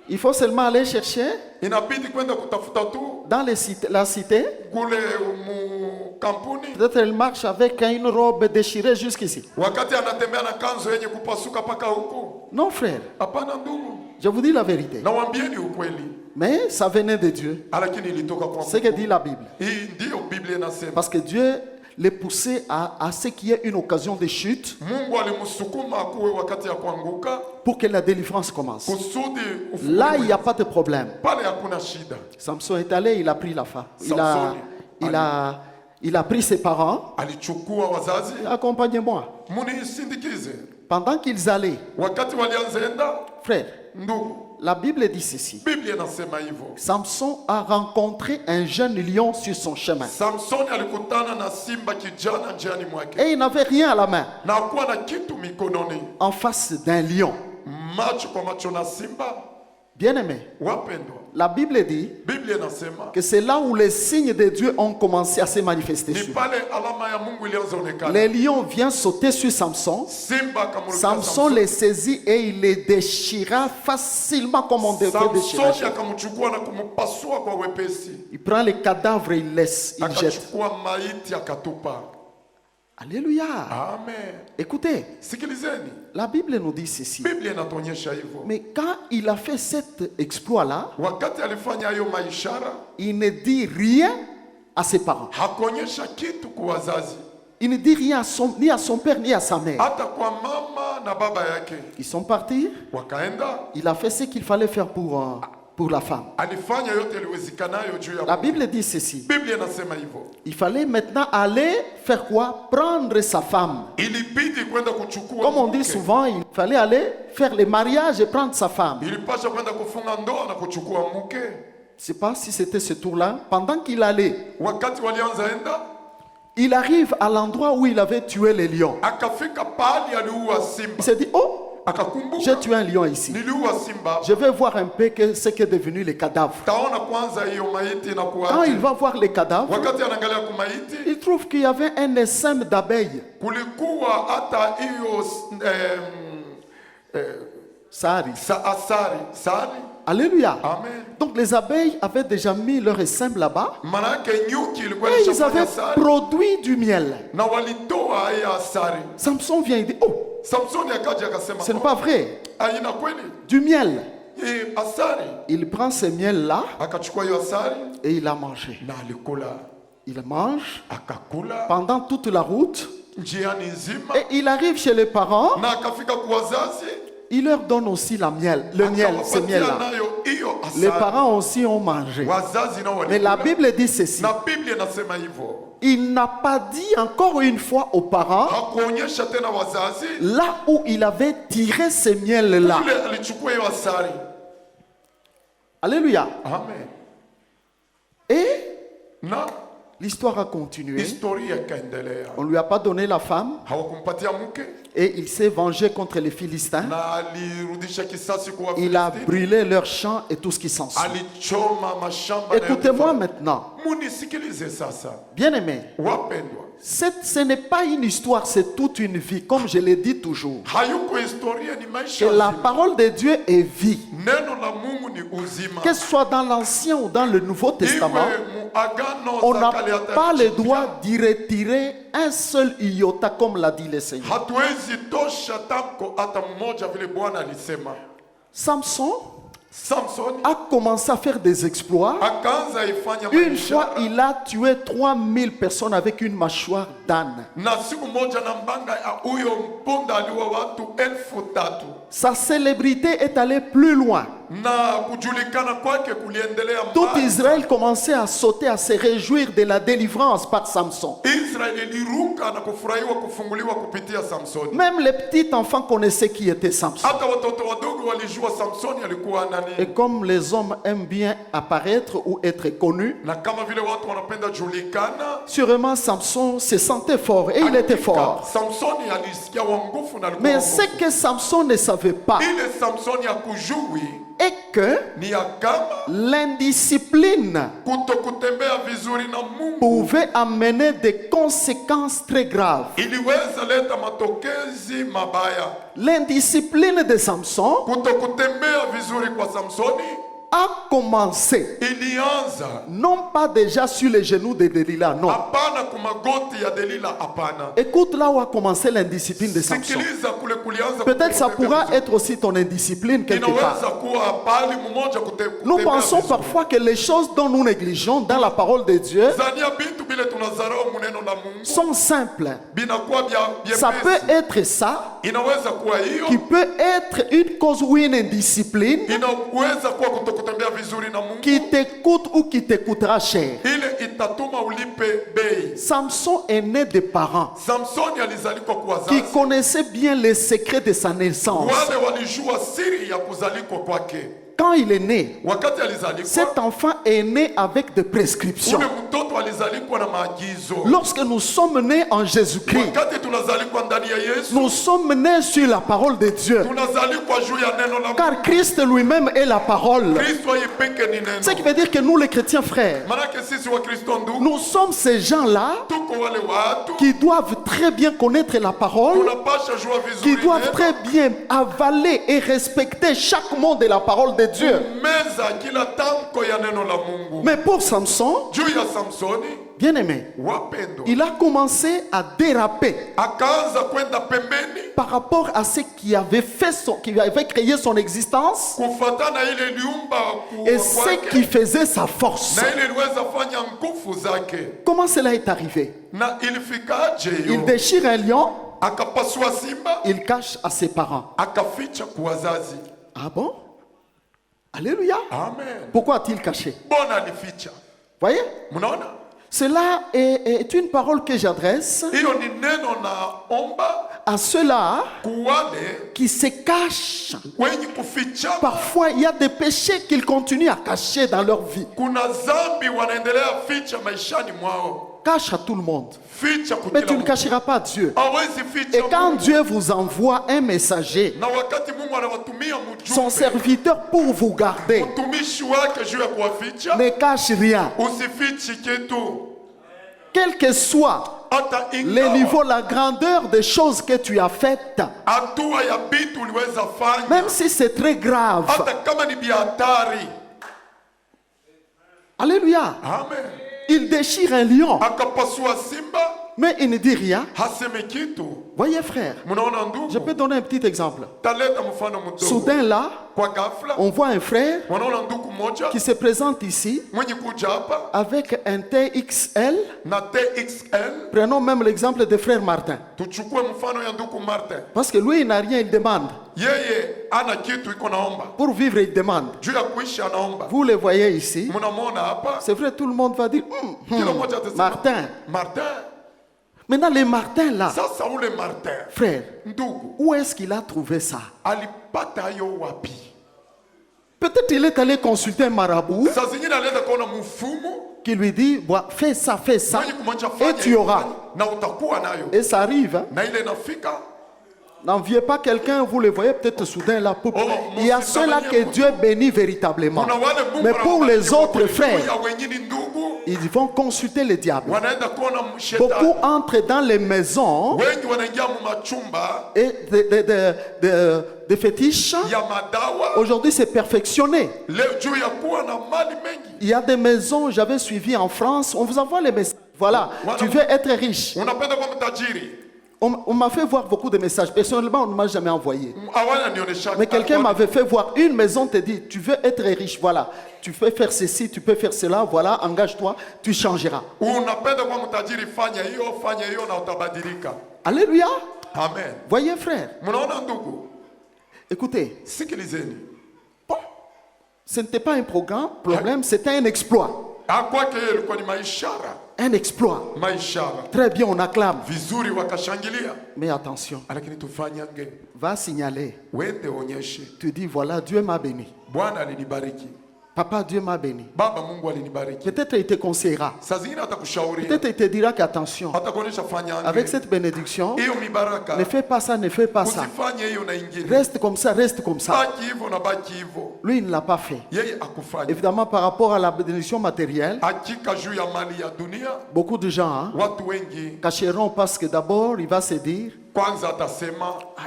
Il faut seulement aller chercher Inabidi kwenda kutafuta tu dans la cité. kule mu kampuni, Peut-être elle marche avec une robe déchirée jusqu'ici. wakati anatembea na kanzu yenye kupasuka paka huku. Non, frère, Hapana ndugu, je vous dis la vérité. nawambieni ukweli, Mais ça venait de Dieu. lakini ilitoka kwa C'est ce que dit la Bible. Hii ndiyo Biblia inasema. Parce que Dieu les poussait à ce qu'il y ait une occasion de chute Mungu alimsukuma akuwe wakati ya kuanguka pour que la délivrance commence. kusudi Là, il n'y a pas de problème. pale hakuna shida. Samson est allé, il a pris la femme. Il a pris ses parents. Alichukua wazazi, Accompagnez-moi. munisindikize. Pendant qu'ils allaient, Wakati walianzaenda, frère, ndugu, la Bible dit ceci. Biblia inasema hivyo. Samson a rencontré un jeune lion sur son chemin. Samsoni alikutana na simba kijana njiani mwake, Et il n'avait rien à la main na hakuwa na kitu mikononi, en face d'un lion. macho kwa macho na simba. Bien-aimé, Wapendwa, la Bible dit Biblia inasema que c'est là où les signes de Dieu ont commencé à se manifester ni sur lui. pale alama ya Mungu ilianza onekana. Le lion vient sauter sur Samson. Simba akamrukia Samson les saisit et il les déchira facilement comme on devrait déchirer. Samsoni akamchukua na kumpasua kwa wepesi, Il prend les cadavres et il laisse, il jette. akachukua maiti akatupa. Alléluia. Amen. Écoutez, Sikilizeni, la Bible nous dit ceci. Biblia inatuonyesha hivyo. Mais quand il a fait cet exploit-là, Wakati alifanya hayo maishara, il ne dit rien à ses parents. hakuonyesha kitu kwa wazazi, Il ne dit rien ni à son père ni à sa mère. hata kwa mama na baba yake. Ils sont partis. Wakaenda, Il a fait ce qu'il fallait faire pour la femme. alifanya yote yaliwezekanayo juu ya La Mungu. Bible dit ceci. Biblia inasema hivyo. Il fallait maintenant aller faire quoi? Prendre sa femme. Ilibidi kwenda kuchukua Comme on dit mke. souvent, il fallait aller faire le mariage et prendre sa femme. Ilipasha kwenda kufunga ndoa na kuchukua mke. Je ne sais pas si c'était ce tour-là. Pendant qu'il allait, Wakati walianza enda, il arrive à l'endroit où il avait tué les lions. akafika pahali aliua simba, Il s'est dit, oh, j'ai akakumbuka tué un lion ici. niliua simba. Je vais voir un peu ce qu'est devenu les cadavres. Taona kwanza hiyo maiti na Quand il kuaje. va voir les cadavres, Wakati anaangalia kumaiti, il trouve qu'il y avait un essaim d'abeilles. kulikuwa hata hiyo Sari. asari. Alléluia. Amen. Donc les abeilles avaient déjà mis leur essaim là-bas. Maana yake nyuki ilikuwa Et ils ilishafanya avaient asari produit du miel. na walitoa hiyo asari. Samson vient et dit, oh, Samsoni akaja akasema, ce n'est pas vrai. haina kweli Du miel. hii asari. Il prend ce miel-là Akachukua hiyo asari et il a mangé. na alikula, Il mange akakula pendant toute la route. njiani nzima, Et il arrive chez les parents. na akafika kwa wazazi, Il leur donne aussi le miel, ce akawapatia miel-là. nayo hiyo Les asari. parents aussi ont mangé. Wazazi nao Mais la walikula. Bible dit ceci. Na Biblia inasema hivyo. Il n'a pas dit encore une fois aux parents Hakuonyesha tena wazazi là où il avait tiré ce miel-là. kule alichukua hiyo asari. Alléluia. Amen. Et Na l'histoire a continué. historia ikaendelea. On ne lui a pas donné la femme Hawakumpatia mke et il s'est vengé contre les Philistins. na alirudisha kisasi kwa Il a Wafilisti. brûlé leurs champs et tout ce qui s'ensuit. Alichoma mashamba na Écoutez-moi yote. maintenant, Munisikilize sasa. bien-aimés, Wapendwa, Ce n'est pas une histoire, c'est toute une vie, comme je l'ai dit toujours. hayuko historia, ni Que maisha la nzima. parole de Dieu est vie. Neno la Mungu ni uzima. Que ce soit dans l'Ancien ou dans le Nouveau Testament, Iwe mu agano on za n'a kale hata pas le jipya. droit d'y retirer un seul iota, comme l'a dit le Seigneur. Hatuwezi tosha tamko hata mmoja vile Bwana alisema. Samson Samson a commencé à faire des exploits. akaanza ifanya Une fois, maishara. il a tué 3000 personnes avec une mâchoire d'âne. Na siku moja na mbanga ya huyo mponda aliwa watu 3,000. Sa célébrité est allée plus loin. Na kujulikana kwake kuliendelea Tout mbali. Israël commençait à sauter, à se réjouir de la délivrance par Samson. Israeli iliruka na kufurahiwa kufunguliwa kupitia Samsoni. Même les petits enfants connaissaient qui était Samson. Hata watoto wadogo walijua Samsoni alikuwa Et nani. comme les hommes aiment bien apparaître ou être connus, Na kama vile watu wanapenda julikana, sûrement Samson se sentait fort et il était fort. Samsoni alisikia wa nguvu na alikuwa Mais wa ce nguvu. que Samson ne savait pas Ile Samsoni hakujui est que ni ya kama l'indiscipline kutokutembea vizuri na Mungu pouvait amener des conséquences très graves. iliweza leta matokezi mabaya. L'indiscipline de Samson Kutokutembea vizuri kwa Samsoni a commencé, ilianza non pas déjà sur les genoux de Delilah, non. hapana kumagoti ya Delila, hapana. Écoute là où a commencé l'indiscipline de Samson. Sikiliza kule kulianza Peut-être ça kutotembea pourra vizuri. être aussi ton indiscipline quelque part. Inaweza kuwa pali mmoja Nous kutembea pensons vizuri. parfois que les choses dont nous négligeons dans la parole de Dieu Zania bitu bile tunazarau muneno la Mungu sont simples. binakuwa bya Ça peut byepesi. être ça, Inaweza kuwa hiyo, qui peut être une cause ou une indiscipline inaweza kuwa kutokutembea vizuri na Mungu qui te coûte ou qui te coûtera cher. ile itatuma ulipe bei. Samson est né de parents Samsoni alizalikwa kwa qui wazazi connaissaient bien les secrets de sa naissance. wale walijua siri ya kuzalikwa kwake. Quand il est né, Wakati alizalikwa, cet enfant est né avec des prescriptions. ule mtoto alizalikwa na maagizo. Lorsque nous sommes nés en Jésus-Christ, Wakati tunazalikwa ndani ya Yesu, nous sommes nés sur la parole de Dieu. tunazalikwa juu ya neno la Mungu. Car Christ lui-même est la parole. Kristo yeye peke ni Ce qui neno. veut dire que nous, les chrétiens frères, Manake sisi wa Kristo ndugu, nous sommes ces gens-là tuko wale watu qui doivent très bien connaître la parole, tunapasha jua qui vizuri doivent neno, très bien avaler et respecter chaque mot de la parole de Dieu. meza kila tamko ya neno la Mungu. Mais pour Samson, Juu ya Samsoni, bien aimé, wapendo, il a commencé à déraper akaanza kwenda pembeni par rapport à ce qui avait fait qui avait créé son existence kufatana ile liumba et kuwa ce kwake, qui faisait sa force. na ile iliweza fanya nguvu zake. Comment cela est arrivé? Na ilifikaje Il hiyo? déchire un lion, Akapasua simba, il cache à ses parents. akaficha kwa wazazi. Ah bon? Alléluia. Amen. Pourquoi a-t-il caché? Bona alificha. Voyez? Mnaona? Cela est une parole que j'adresse Hiyo ni neno na omba à ceux-là kuwale qui se cachent. wenye kuficha. Parfois, il y a des péchés qu'ils continuent à cacher dans leur vie. Kuna zambi wanaendelea ficha maishani mwao. Cache à tout le monde. Ficha Mais kukila tu ne mtu. cacheras pas Dieu. Hawezi Et ficha quand Mungu. Dieu vous envoie un messager, Na wakati Mungu anawatumia son mjumbe, serviteur pour vous garder, mtumishi wake juu ya kuwaficha, ne cache rien. usifichi kitu. Quel que soit Hata le ingawa niveau, la grandeur des choses que tu as faites, hatua ya bitu uliweza fanya, même si c'est très grave. hata kama ni bihatari. Alléluia. Amen. Il déchire un lion, Akapasua simba, mais il ne dit rien. haseme kitu. Voyez frère, Mnaona je peux ndugu? donner un petit exemple. Taleta mfano mdogo. Soudain là, Kwa ghafla, on voit un frère wanaona ndugu mmoja qui se présente ici mwenye kuja hapa avec un TXL. na TXL. Prenons même l'exemple de frère Martin. Tuchukue mfano ya ndugu Martin. Parce que lui, il n'a rien, il demande. Yeye ana kitu iko naomba. Pour vivre, il demande. Juu ya kuishi anaomba. Vous le voyez ici. Mnamwona hapa? C'est vrai, tout le monde va dire, Kila mmoja atasema Martin. Martin. Maintenant, les Martins là, Sasa ule Martin, frère, ndugu, où est-ce qu'il a trouvé ça? alipata yo wapi? Peut-être il est allé consulter un marabout Saa zingine alienda kuona mfumo qui lui dit, bon, fais ça, mwenye kumwambia et fanya tu auras. na utakuwa nayo. Et ça arrive. Hein? Na ile inafika N'enviez pas quelqu'un, vous le voyez peut-être soudain là. Il y a ceux-là que Dieu bénit véritablement. Mais pour les autres frères, ils vont consulter le diable. Beaucoup entrent dans les maisons et des fétiches. Aujourd'hui, c'est perfectionné. Il y a des maisons, j'avais suivi en France, on vous envoie les messages. Voilà, tu veux être riche. On m'a fait voir beaucoup de messages. Personnellement, on ne m'a jamais envoyé. Mais quelqu'un m'avait fait voir une maison, te dit, tu veux être riche, voilà. Tu peux faire ceci, tu peux faire cela, voilà, engage-toi, tu changeras. Alléluia. Amen. Voyez frère. Écoutez, bon, ce n'était pas un problème, c'était un exploit. Un exploit. Très bien, on acclame. Mais attention, va signaler. Tu dis, voilà, Dieu m'a béni. Papa, Dieu m'a béni. Peut-être il te conseillera. Peut-être il te dira qu'attention, avec cette bénédiction, ne fais pas ça, ne fais pas ça. Reste comme ça, reste comme ça. Lui, il ne l'a pas fait. Évidemment, par rapport à la bénédiction matérielle, beaucoup de gens cacheront parce que d'abord, il va se dire,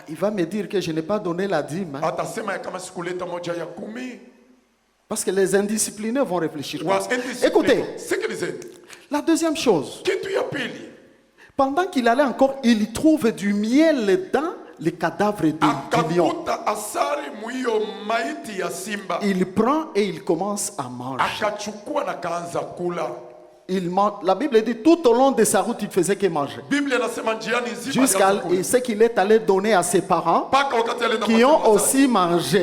il va me dire que je n'ai pas donné la dîme. Parce que les indisciplinés vont réfléchir. Écoutez, la deuxième chose, pendant qu'il allait encore, il trouve du miel dans les cadavres du lion. Il prend et il commence à manger. La Bible dit tout au long de sa route, il faisait que manger. Jusqu'à ce qu'il est allé donner à ses parents qui ont aussi mangé.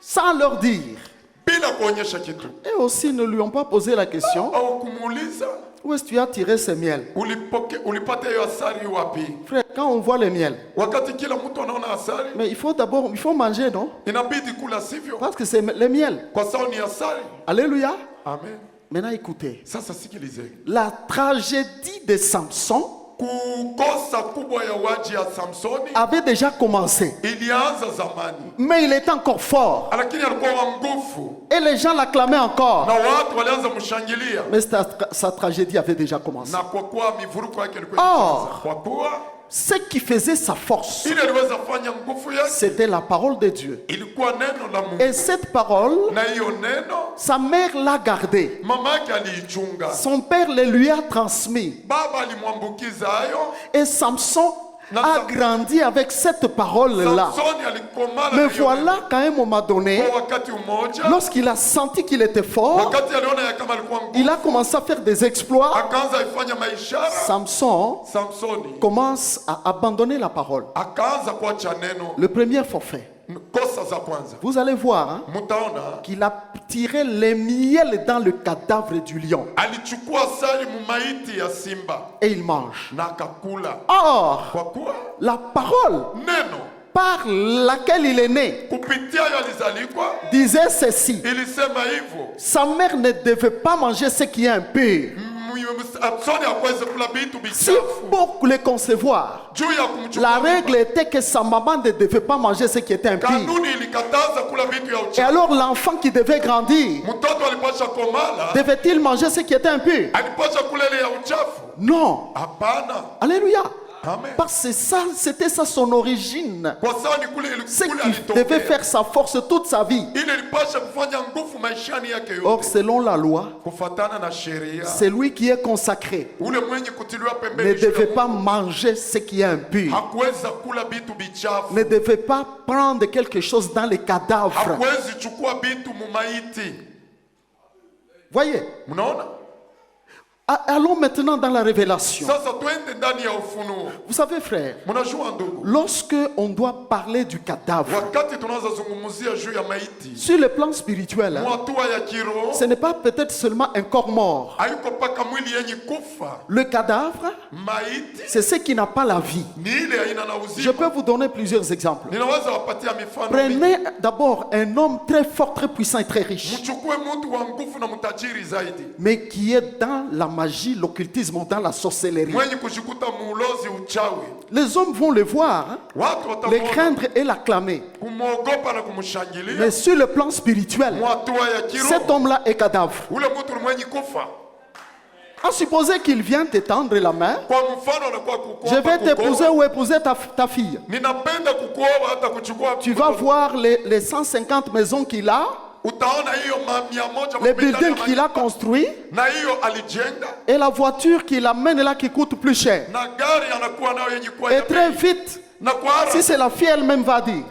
Sans leur dire. Et aussi ne lui ont pas posé la question. Où est-ce que tu as tiré ce miel? Frère, quand on voit le miel, mais il faut d'abord, manger, non? Parce que c'est le miel. Alléluia. Amen. Maintenant écoutez. La tragédie de Samson avait déjà commencé. Mais il était encore fort. Et les gens l'acclamaient encore. Mais sa tragédie avait déjà commencé. Or, ce qui faisait sa force, c'était la parole de Dieu. Et cette parole, sa mère l'a gardée. Son père le lui a transmis. Et Samson a grandi avec cette parole-là. Mais voilà qu'à un moment donné, lorsqu'il a senti qu'il était fort, il a commencé à faire des exploits. Samson commence à abandonner la parole. Le premier forfait. Vous allez voir qu'il a tiré le miel dans le cadavre du lion. Et il mange. Or, la parole par laquelle il est né disait ceci: sa mère ne devait pas manger ce qui est impur. Si pour le concevoir, la règle était que sa maman ne devait pas manger ce qui était impur. Et alors l'enfant qui devait grandir, devait-il manger ce qui était impur? Non. Alléluia. Parce que ça, c'était ça son origine. C'est qu'il devait faire sa force toute sa vie. Or, selon la loi, celui qui est consacré ne devait pas manger ce qui est impur. Ne devait pas prendre quelque chose dans les cadavres. Voyez? Allons maintenant dans la révélation. Vous savez, frère, lorsque on doit parler du cadavre, sur le plan spirituel, ce n'est pas peut-être seulement un corps mort. Le cadavre, c'est ce qui n'a pas la vie. Je peux vous donner plusieurs exemples. Prenez d'abord un homme très fort, très puissant et très riche, mais qui est dans la magie, l'occultisme, dans la sorcellerie. Les hommes vont le voir, hein, les craindre et l'acclamer. Mais sur le plan spirituel, cet homme-là est cadavre. À supposer qu'il vient te tendre la main, je vais t'épouser ou épouser ta fille. Tu vas voir les 150 maisons qu'il a, les buildings qu'il a construits et la voiture qu'il amène là qui coûte plus cher. Et très vite, si c'est la fille elle-même va dire,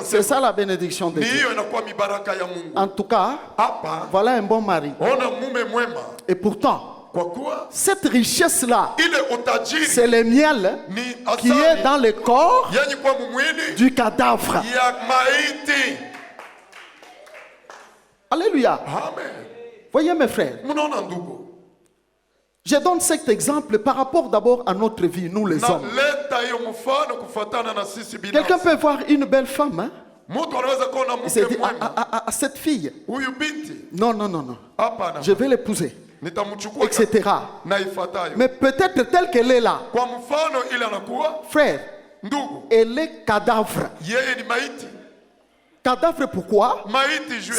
c'est ça la bénédiction de Dieu. En tout cas, voilà un bon mari. Et pourtant, cette richesse-là, c'est le miel qui est dans le corps du cadavre. Alléluia. Amen. Voyez mes frères, je donne cet exemple par rapport d'abord à notre vie, nous les hommes. Quelqu'un peut voir une belle femme, hein? Il se dit, cette fille, non, non, non, non, je vais l'épouser, etc. Mais peut-être telle qu'elle est là, frère, elle est cadavre. Cadavre pourquoi?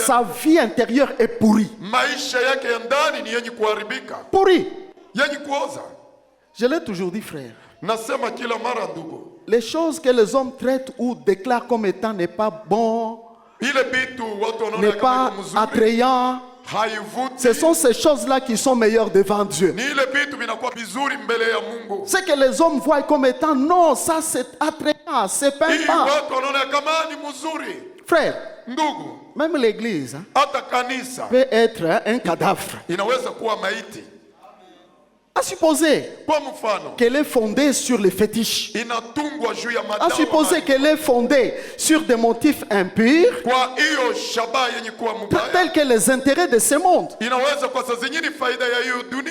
Sa vie intérieure est pourrie. Pourrie. Je l'ai toujours dit, frère. Les choses que les hommes traitent ou déclarent comme étant n'est pas bon, n'est pas attrayant, ce sont ces choses-là qui sont meilleures devant Dieu. Ce que les hommes voient comme étant non, ça c'est attrayant, c'est pimpant. Frère, même l'église, hein, peut être un cadavre. À supposer qu'elle est fondée sur les fétiches. À supposer qu'elle est fondée sur des motifs impurs, tels que les intérêts de ce monde.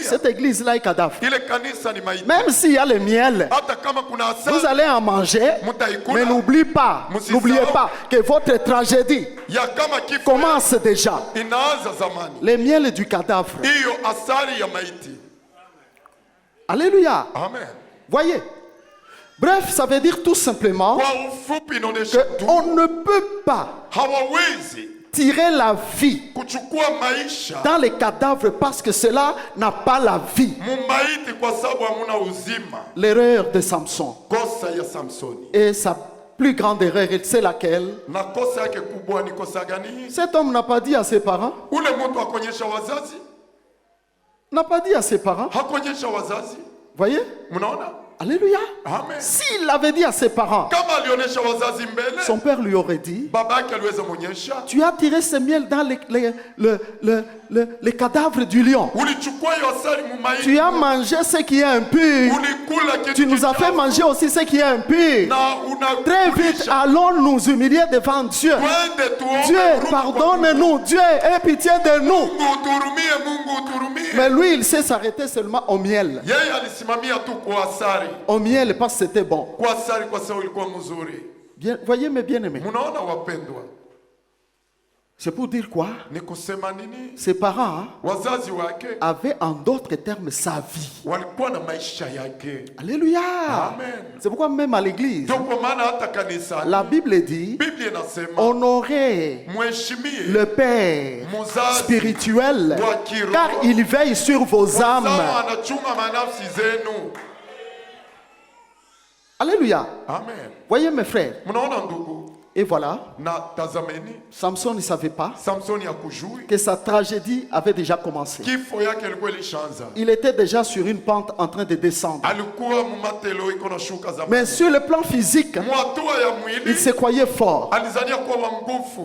Cette église-là est cadavre. Même s'il y a le miel, vous allez en manger, mais n'oubliez pas que votre tragédie commence déjà. Le miel du cadavre. Alléluia. Amen. Voyez. Bref, ça veut dire tout simplement qu'on ne peut pas tirer la vie dans les cadavres parce que cela n'a pas la vie. L'erreur de Samson. Et sa plus grande erreur, c'est laquelle? Cet homme n'a pas dit à ses parents. N'a pas dit à ses parents. Voyez? Alléluia. Amen. S'il l'avait dit à ses parents, son père lui aurait dit, tu as tiré ce miel dans les cadavres du lion. Tu as mangé ce qui est impur. Tu nous as fait manger aussi ce qui est impur. Très vite, allons nous humilier devant Dieu. Dieu, pardonne-nous. Dieu, aie pitié de nous. Mais lui, il sait s'arrêter seulement au miel. Au miel parce que c'était bon. Bien, voyez mes bien-aimés. C'est pour dire quoi? Ses parents avaient en d'autres termes sa vie. Alléluia. C'est pourquoi même à l'église, la Bible dit honorez le Père spirituel car il veille sur vos âmes. Alléluia. Amen. Voyez mes frères. Et voilà, Samson ne savait pas que sa tragédie avait déjà commencé. Il était déjà sur une pente en train de descendre. Mais sur le plan physique, il se croyait fort.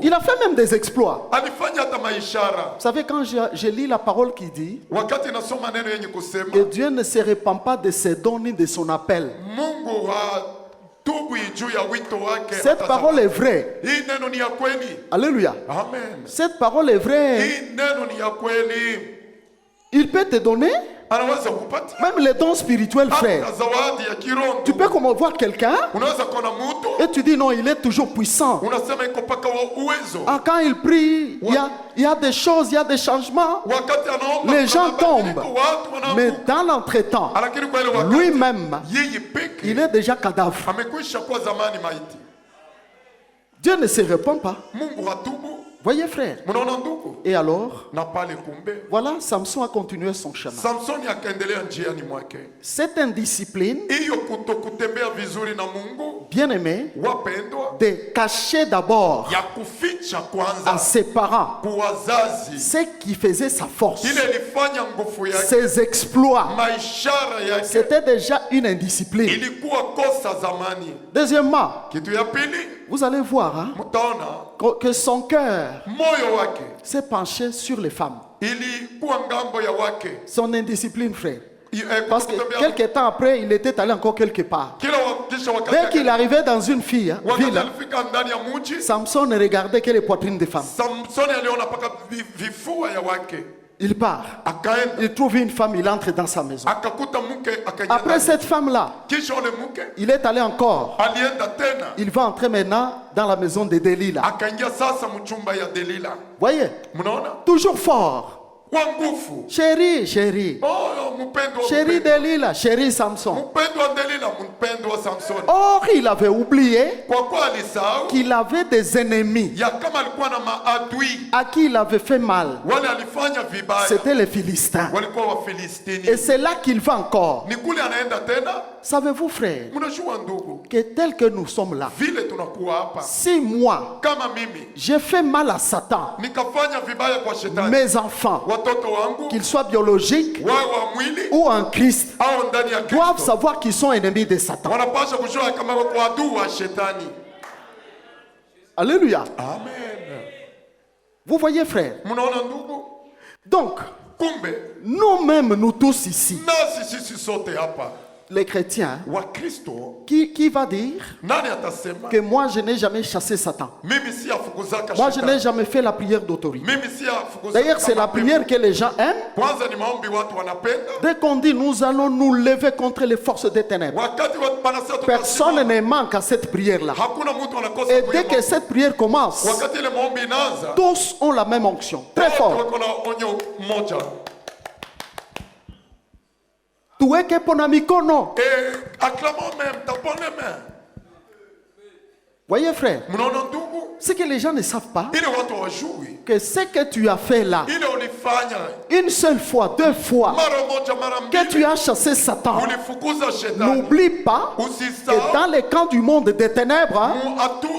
Il a fait même des exploits. Vous savez, quand je lis la parole qui dit que Dieu ne se répand pas de ses dons ni de son appel. Cette parole est vraie. Alléluia. Amen. Cette parole est vraie. Il peut te donner, anaweza kupatia. Même les dons spirituels, frère. Hata zawadi ya kiroho. Tu peux comme voir quelqu'un Unaweza kuona mtu et tu dis non, il est toujours puissant. unasema iko paka wa uwezo. Ah, quand il prie, il y a des choses, il y a des changements. Wakati anaomba Les gens kuna mabadiliko, tombent. watu wanaanguka. Mais dans l'entretemps, Lakini kwa ile wakati lui-même, yeye peke il est déjà cadavre. amekwisha kuwa zamani maiti. Dieu ne se répand pas. Mungu hatubu. Voyez, frère. Mnaona ndugu? Et alors, Na pale kumbe voilà, Samson a continué son chemin. Samsoni akaendelea njiani mwake. Cette indiscipline, Hiyo kutokutembea vizuri na Mungu, bien aimé, wapendwa, de cacher d'abord ya kuficha à kwanza ses parents kwa wazazi, ce qui faisait sa force, ile ilifanya nguvu yake, ses exploits. maishara yake, C'était déjà une indiscipline. ilikuwa kosa zamani. Deuxièmement, Kitu ya pili, vous allez voir hein, mtaona que son cœur moyo wake s'est penché sur les femmes. ilikuwa ngambo ya wake. Son indiscipline, frère. Parce que Kutotembea- quelques temps après, il était allé encore quelque part. Kila kisha Dès wakati qu'il arrivait dans une ville, wakati alifika ndani ya mji, Samson ne regardait que les poitrines des femmes. Samsoni aliona paka vifua ya wake, Il part. akaenda Il trouve une femme, il entre dans sa maison. akakuta mke, akaingia Après ndani. cette femme-là, Kisha ule mke il est allé encore. alienda tena, Il va entrer maintenant dans la maison de Delilah. akaingia sasa mchumba ya Delila. Voyez, Mnaona toujours fort. kwa nguvu. Chérie, chérie. Oh, mpendo wa Chérie mpendo. Delilah, chérie Samson. Mpendo wa Delila, mpendo wa Samsoni. Or, il avait oublié Kwa kuwa alisahau qu'il avait des ennemis ya kama alikuwa na maadui à qui il avait fait mal. wale alifanya vibaya, C'était les Philistins. walikuwa Et Wafilistini. c'est là qu'il va encore. Ni kule anaenda tena. Savez-vous, frère, Mnajua ndugu, que tel que nous sommes là, vile tunakuwa hapa, si moi, kama mimi j'ai fait mal à Satan, nikafanya vibaya kwa shetani, mes enfants, watoto wangu qu'ils soient biologiques wawe wa mwili ou en Christ, au ndani ya doivent Kristo, savoir qu'ils sont ennemis de Satan. wanapaswa kujua kama wako adui wa shetani. Alléluia. Amen. Vous voyez, frère. Mnaona ndugu, Donc, kumbe nous-mêmes, nous tous ici, nasi sisi sote hapa les chrétiens, Wakristo, qui va dire nani atasema que moi, je n'ai jamais chassé Satan? mimi si afukuzaka Moi, je n'ai shetani, jamais fait la prière d'autorité. mimi si afukuzaka. D'ailleurs, c'est la mapepo. prière que les gens aiment. Kwanza ni maombi watu wanapenda. Dès qu'on dit nous allons nous lever contre les forces des ténèbres, Wakati watu wanasema personne tutasimama, ne manque à cette prière-là. hakuna mtu anakosa Et kuya dès que maombi. cette prière commence, Wakati ile maombi inaanza, tous ont la même onction. Très wote fort. wako na onyo moja. Tuweke pona mikono. Et acclamons même, tapons les mains. Voyez, frère, Mnaona ndugu, ce que les gens ne savent pas, ile watu wajui, que ce que tu as fait là, ile ulifanya une seule fois, deux fois, mara moja mara que tu mbili, as chassé Satan, ulifukuza shetani. n'oublie pas que Usisahau dans les camps du monde des ténèbres, hein,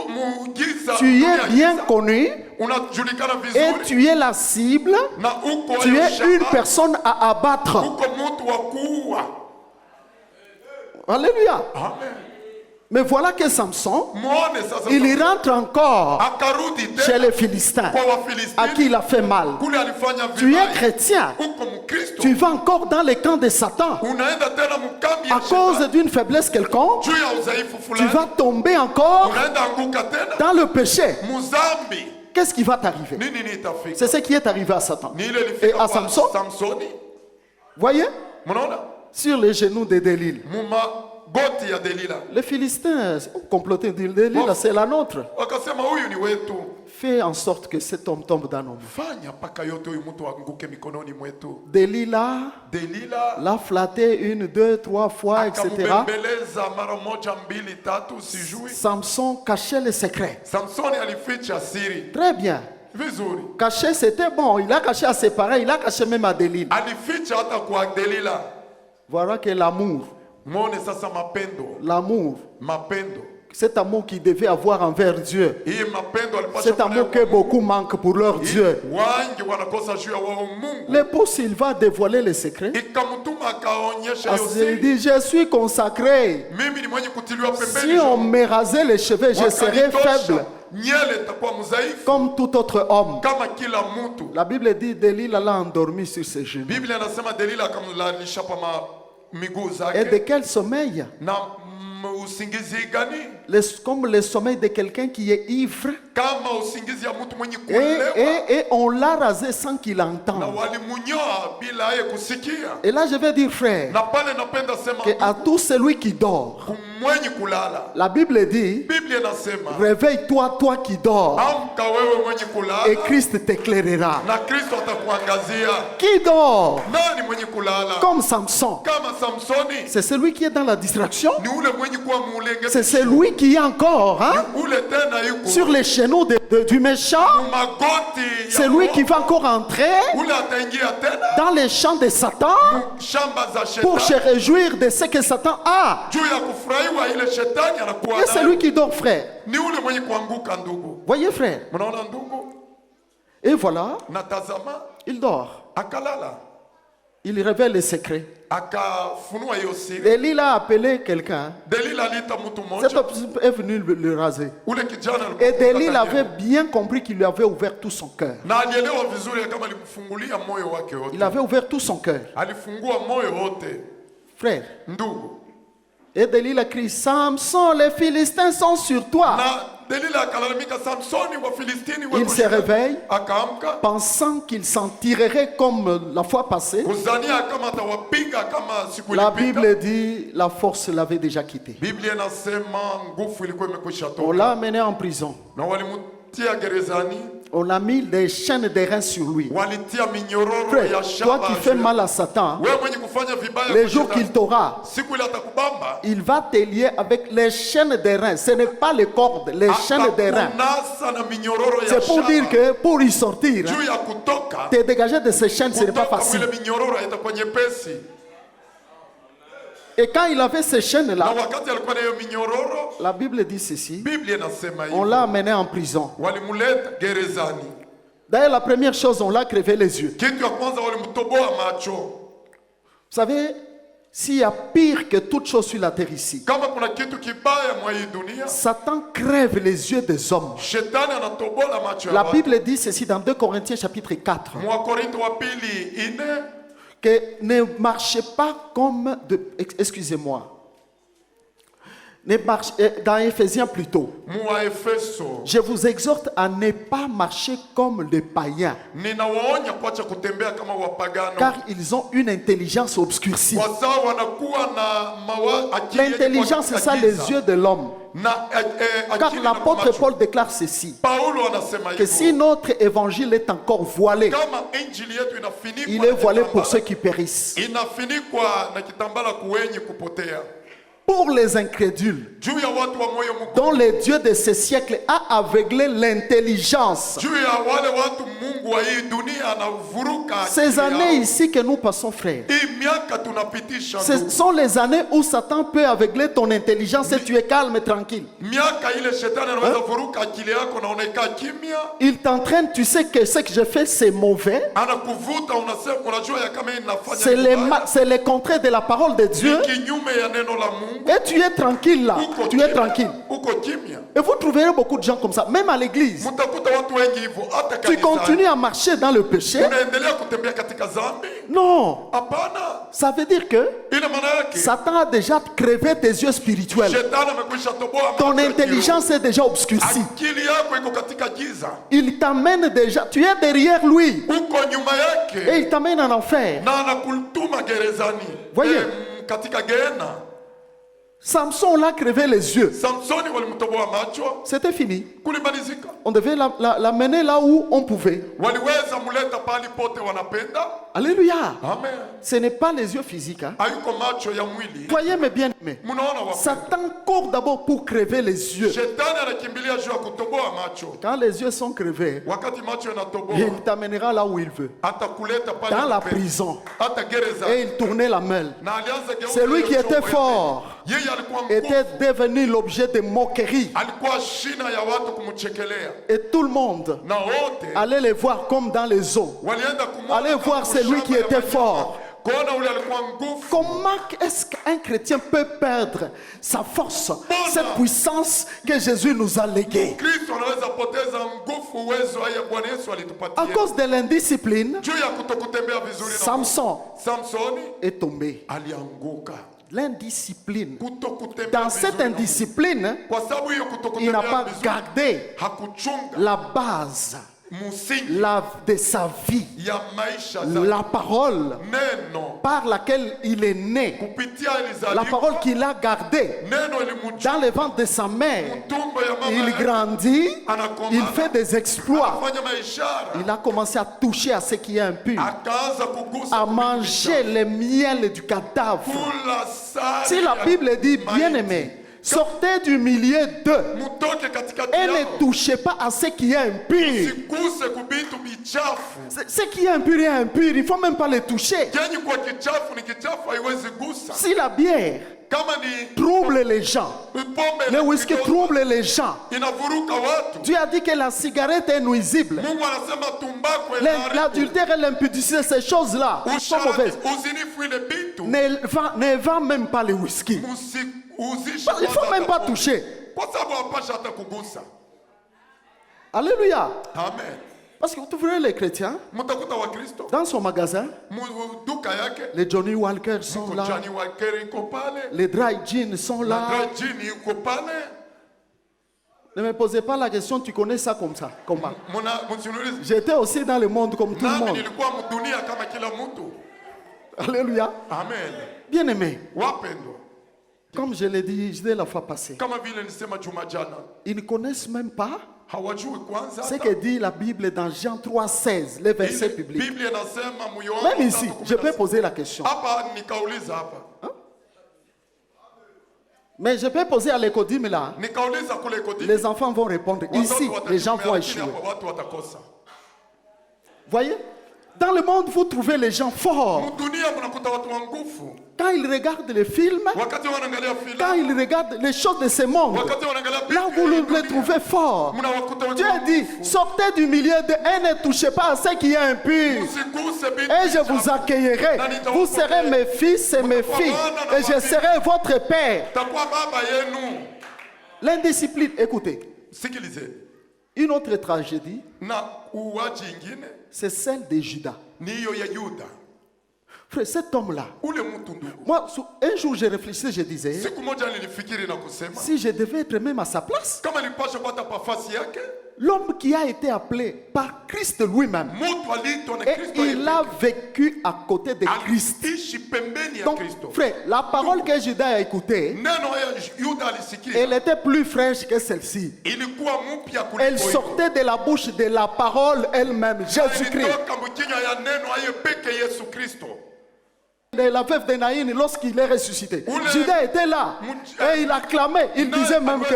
muujiza, tu es bien connu unajulikana et vizuri tu es la cible, na uko tu es shaba, une personne à abattre. uko mtu wa kuua. Alléluia. Amen. Mais voilà que Samson, Muone sasa il rentre encore akarudi chez tena les Philistins kwa à Wafilistini qui il a fait mal. kule alifanya Tu es vibaya. chrétien, Uko Mkristo, tu vas encore dans les camps de Satan. unaenda tena mkambi À ya cause shetani d'une faiblesse quelconque, juu ya udhaifu tu fulani, vas tomber encore unaenda anguka tena dans le péché. muzambi. Qu'est-ce qui va t'arriver? Nini nitafika? C'est ce qui est arrivé à Satan. Ni ile Et ilifika à kwa Samson, Samsoni, voyez, mnaona sur les genoux de Delilah. goti ya Delila. Les Philistins ont comploté, dit Delilah, c'est la nôtre. Wakasema huyu ni wetu. Fais en sorte que cet homme tombe dans nos mains. Fanya paka yote huyu mtu anguke mikononi mwetu. Delilah Delila l'a flatté une, deux, trois fois, etc. akamubembeleza mara moja mbili tatu, sijui. Samson cachait les secrets. Samsoni alificha siri Très bien. vizuri, Cacher, c'était bon. Il a caché à ses parents, il a caché même à Delilah. alificha hata kwa Delila. Voilà que l'amour, Mwone sasa mapendo, cet amour qu'il devait avoir envers Dieu, hii mapendo alipasha cet amour que beaucoup manquent pour leur Dieu. wangi wanakosa juu ya wao Mungu. L'épouse, il va dévoiler les secrets. Ikamtuma akaonyesha hiyo Il siri. dit, je suis consacré. Mimi ni mwenye kutiliwa Si pembeni. on me rasait les cheveux, je serais faible Nyele itakuwa mzaifu comme tout autre homme. kama kila mtu. La Bible dit, Delilah l'a endormi sur ses genoux. Biblia inasema Delila akamlalisha pa miguu Et de zake quel sommeil? na usingizi gani? Comme le sommeil de quelqu'un qui est ivre. Kama usingizi ya mtu mwenye kulewa. Et on l'a rasé sans qu'il entende. Na walimunyoa bila yeye kusikia. Et là je vais dire frère, Na pale napenda sema que à tout celui qui dort, mwenye kulala. la Bible dit, Biblia inasema réveille-toi toi qui dors, amka wewe mwenye kulala. et Christ t'éclairera. Na Kristo atakuangazia. Qui dort? Nani mwenye kulala? Comme Samson. Kama Samsoni. C'est celui qui est dans la distraction. Ni ule mwenye kuwa mulenge. C'est celui qui est encore Ule tena yuko. sur les chaîneaux du méchant. Magoti. C'est lui qui va encore entrer Ule ataingia tena. dans les champs de Satan Shamba za shetani. pour se réjouir de ce que Satan a. Juu ya kufurahiwa ile shetani anakuwa. Et c'est lui qui dort, frère. Ni ule mwenye kuanguka ndugu. Voyez, frère. Mnaona ndugu? Et voilà, Natazama il dort. akalala. Il révèle les secrets. Akafunua hiyo siri. Delila a appelé quelqu'un. Delila aliita mtu Cet mmoja. homme est venu le raser. Ule kijana alikuwa. Et Delila avait bien compris qu'il lui avait ouvert tout son cœur. Na alielewa vizuri kama alimfungulia moyo wake wote. Il avait ouvert tout son cœur. Alifungua moyo wote. Frère. Ndugu. Et Delila crie, Samson, les Philistins sont sur toi. Na Delila akalalamika, Samsoni wa Filistini Il se réveille, akaamka pensant qu'il s'en tirerait comme la fois passée. kuzania kama atawapiga kama siku La ilipita. Bible dit, la force l'avait déjà quitté. Biblia inasema nguvu ilikuwa imekwisha On toka. l'a amené en prison. Na walimtia gerezani. On a mis des chaînes d'airain sur lui. Walitia minyororo Frère, ya shaba. toi qui fais mal à Satan, Wewe mwenye kufanya vibaya les kwa jours shetani, qu'il t'aura, siku ile atakubamba. il va te lier avec les chaînes d'airain. Ce n'est pas les cordes, les chaînes d'airain. Atakunasa na minyororo ya C'est pour shaba. dire que pour y sortir, Juu ya kutoka. te dégager de ces chaînes, ce n'est pas Kutoka facile. mwile minyororo itakuwa nyepesi. Et quand il avait ces Na chaînes-là, wakati alikuwa na hiyo minyororo, la Bible dit ceci, Biblia inasema on l'a hivyo. amené en prison. Walimuleta gerezani. D'ailleurs, la première chose, on l'a crevé les yeux. Kitu ya kwanza walimtoboa macho. Vous savez, s'il y a pire que toute chose sur la terre ici, Kama kuna kitu kibaya mwa hii dunia, Satan crève les yeux des hommes. shetani anatobola macho ya La watu. Bible dit ceci dans 2 Corinthiens chapitre 4, Mwa Korinto wa pili 4, que ne marchez pas comme de... Excusez-moi. Ne marchez, dans Éphésiens plutôt. mwa Efeso. Je vous exhorte à ne pas marcher comme les païens, Ninawaonya kuacha kutembea kama wapagano. car ils ont une intelligence obscurcie. Kwa sababu wanakuwa na akili yenye L'intelligence, c'est ça les kuagiza. yeux de l'homme. Na Car akili na l'apôtre macho. Paul déclare ceci, Paulo anasema que si hivyo. notre évangile est encore voilé, Kama injili yetu inafinikwa il est na voilé pour kitambala, ceux qui périssent. inafinikwa na kitambala kuwenye kupotea. Pour les incrédules, Juu ya watu wa moyo mkuu. dont le Dieu de ce siècle a aveuglé l'intelligence. Juu ya wale watu Mungu wa hii dunia anavuruka Ces akili années yao. ici que nous passons, frère, Hii miaka tunapitisha ce ndugu. sont les années où Satan peut aveugler ton intelligence et tu es calme et tranquille. Miaka ile shetani anaweza vuruka akili yako na unakaa kimya. Il t'entraîne, tu sais que ce que je fais c'est mauvais. Anakuvuta unasema unajua ya kama hii C'est inafanya c'est le contraire de la parole de Dieu. kinyume ya neno la Mungu. Et tu es tranquille là. Uko Tu es kimya. tranquille. Uko kimya. Et vous trouverez beaucoup de gens comme ça, même à l'église. Mtakuta watu wengi hivyo hata Tu kanisani. continues à marcher dans le péché. Unaendelea kutembea katika dhambi? Non. Hapana. Ça veut dire que Ile maana yake Satan a déjà crevé tes yeux spirituels. shetani amekwisha toboa Ton macho ya intelligence est déjà obscurcie. kiroho. Akili yako iko katika giza. Il t'amène déjà, tu es derrière lui. Uko nyuma Et yake il t'amène en enfer. na anakutuma gerezani. Voyez. Katika Gehenna. Samson l'a crevé les yeux. Samsoni walimtoboa macho. C'était fini. Kulimalizika. On devait l'amener là où on pouvait. Waliweza muleta pali pote wanapenda. Alléluia. Amen. Ce n'est pas les yeux physiques. Hein. Hayuko macho ya mwili. Voyez mes bien-aimés. Munaona wapi? Satan court d'abord pour crever les yeux. Shetani anakimbilia juu ya kutoboa macho. Quand les yeux sont crevés, Wakati macho yanatoboa, il t'amènera là où il veut. atakuleta pale Dans la unapenda. prison. Hata gereza. Et il tournait la main. Na alianza geuza Celui hiyo qui était chombo fort yote. Yeye alikuwa était nguvu. devenu l'objet de moquerie. Alikuwa shina ya watu kumchekelea. Et tout le monde Na wote allait les voir comme dans les eaux. walienda kumwona Allez kama voir celui qui mshamba ya était wanyama. fort. Kuona ule alikuwa nguvu. Comment est-ce qu'un chrétien peut perdre sa force, cette puissance que Jésus nous a léguée? Kristo anaweza poteza nguvu, uwezo ya Bwana Yesu alitupatia. À cause de l'indiscipline, Juu ya kutokutembea vizuri na Samson Samsoni est tombé. alianguka. l'indiscipline. Dans cette indiscipline, il n'a pas gardé la base de sa vie, la parole par laquelle il est né, la parole qu'il a gardée dans le ventre de sa mère. Il grandit, il fait des exploits. Il a commencé à toucher à ce qui est impur, à manger le miel du cadavre. Si la Bible dit, bien-aimé, sortez du milieu d'eux et ne touchez pas à ce qui est impur. Ce qui est impur est impur, il ne faut même pas le toucher. Si la bière trouble les gens, le whisky trouble les gens, Dieu a dit que la cigarette est nuisible. L'adultère et l'impudicité, ces choses-là sont mauvaises. Ne vend même pas le whisky. Il ne faut même pas toucher. Alléluia. Amen. Parce que vous trouverez les chrétiens dans son magasin. Les Johnny Walker sont là. Les Dry Jeans sont là. Ne me posez pas la question, tu connais ça comme ça. Comment? J'étais aussi dans le monde comme tout le monde. Alléluia. Amen. Bien aimé. Comme je l'ai dit la fois passée, ils ne connaissent même pas ce que dit la Bible dans Jean 3,16, les versets publics. Même ici, je peux poser la question. Hein? Mais je peux poser à l'écodime là. Les enfants vont répondre. Ici, les gens vont échouer. Voyez? Dans le monde, vous trouvez les gens forts. Quand ils regardent les films, quand ils regardent les choses de ce monde, là vous les trouvez forts. Dieu dit, sortez du milieu de et ne touchez pas à ce qui est impur. Et je vous accueillerai. Vous serez mes fils et mes filles. Et je serai votre père. L'indiscipline, écoutez. Une autre tragédie, c'est celle de Judas. Frère, cet homme-là, moi, un jour, je réfléchissais, je disais, si je devais être même à sa place, l'homme qui a été appelé par Christ lui-même, et il a vécu à côté de Christ. Donc, frère, la parole que Judas a écoutée, elle était plus fraîche que celle-ci. Elle sortait de la bouche de la parole elle-même, Jésus-Christ. De la veuve de Naïn lorsqu'il est ressuscité. Judas était là et il acclamait. Il disait même que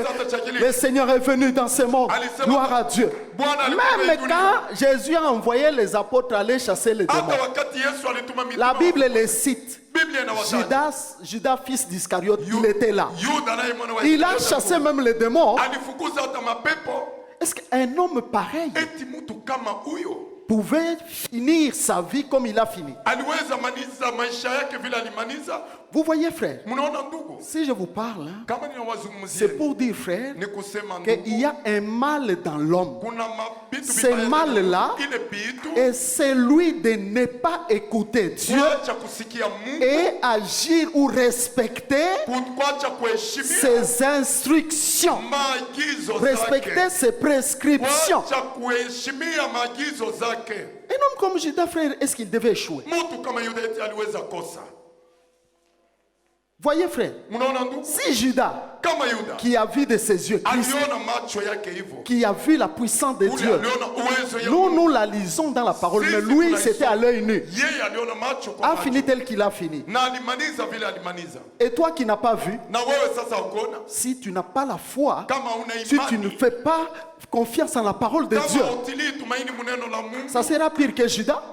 le Seigneur est venu dans ce monde. Gloire à Dieu. Même quand Jésus a envoyé les apôtres aller chasser les démons, la Bible les cite. Judas, fils d'Iscariote, il était là. Il a chassé même les démons. Est-ce qu'un homme pareil pouvait finir sa vie comme il a fini? Vous voyez, frère, si je vous parle, c'est pour dire, frère, qu'il y a un mal dans l'homme. Ce mal-là est celui de ne pas écouter Dieu et agir ou respecter ses instructions, respecter ses prescriptions. Un homme comme Judas, frère, est-ce qu'il devait échouer? Voyez, frère, si Judas, qui a vu de ses yeux Christ, qui a vu la puissance de Dieu, nous la lisons dans la parole, mais lui, c'était à l'œil nu, a fini tel qu'il a fini. Et toi qui n'as pas vu, si tu n'as pas la foi, si tu ne fais pas confiance en la parole de Dieu, ça sera pire que Judas.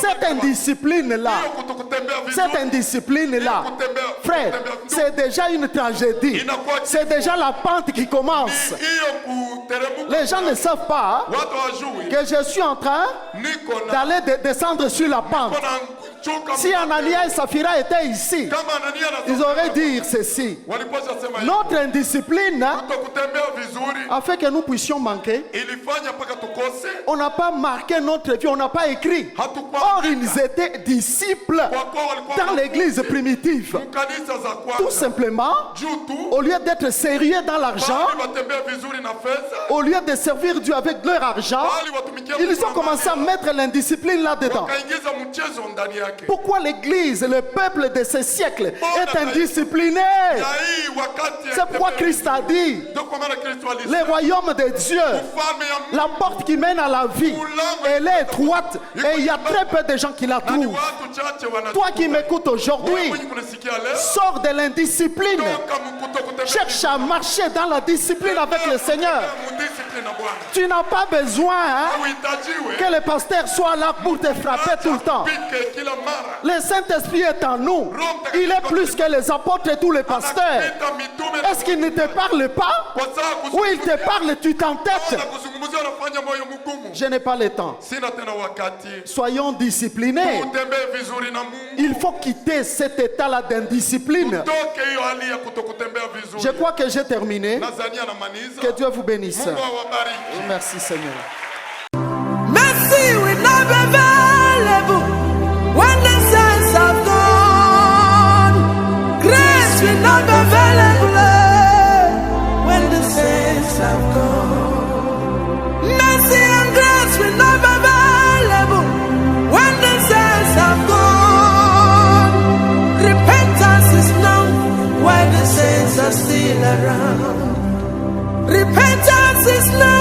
Cette indiscipline-là, frère, c'est déjà une tragédie. C'est déjà la pente qui commence. Les gens ne savent pas que je suis en train d'aller descendre sur la pente. Si Anania et Saphira étaient ici, ils auraient dit ceci. Notre indiscipline a fait que nous puissions manquer. On n'a pas marqué notre vie, on n'a pas écrit. Or, ils étaient disciples dans l'église primitive. Tout simplement, au lieu d'être sérieux dans l'argent, au lieu de servir Dieu avec leur argent, ils ont commencé à mettre l'indiscipline là-dedans. Pourquoi l'église, le peuple de ce siècle est indiscipliné? C'est pourquoi Christ a dit, le royaume de Dieu, la porte qui mène à la vie, elle est étroite et il y a très peu de gens qui la trouvent. Toi qui m'écoutes aujourd'hui, sors de l'indiscipline. Cherche à marcher dans la discipline avec le Seigneur. Tu n'as pas besoin que le pasteur soit là pour te frapper tout le temps. Le Saint-Esprit est en nous. Il est plus que les apôtres et tous les pasteurs. Est-ce qu'il ne te parle pas? Ou il te parle, tu t'entêtes? Je n'ai pas le temps. Soyons disciplinés. Il faut quitter cet état-là d'indiscipline. Je crois que j'ai terminé. Que Dieu vous bénisse. Merci Seigneur. Mercy will not be available when the saints have gone. Grace will not be available when the saints have gone. Mercy and grace will not be available when the saints have gone. Repentance is known while the saints are still around. Repentance is known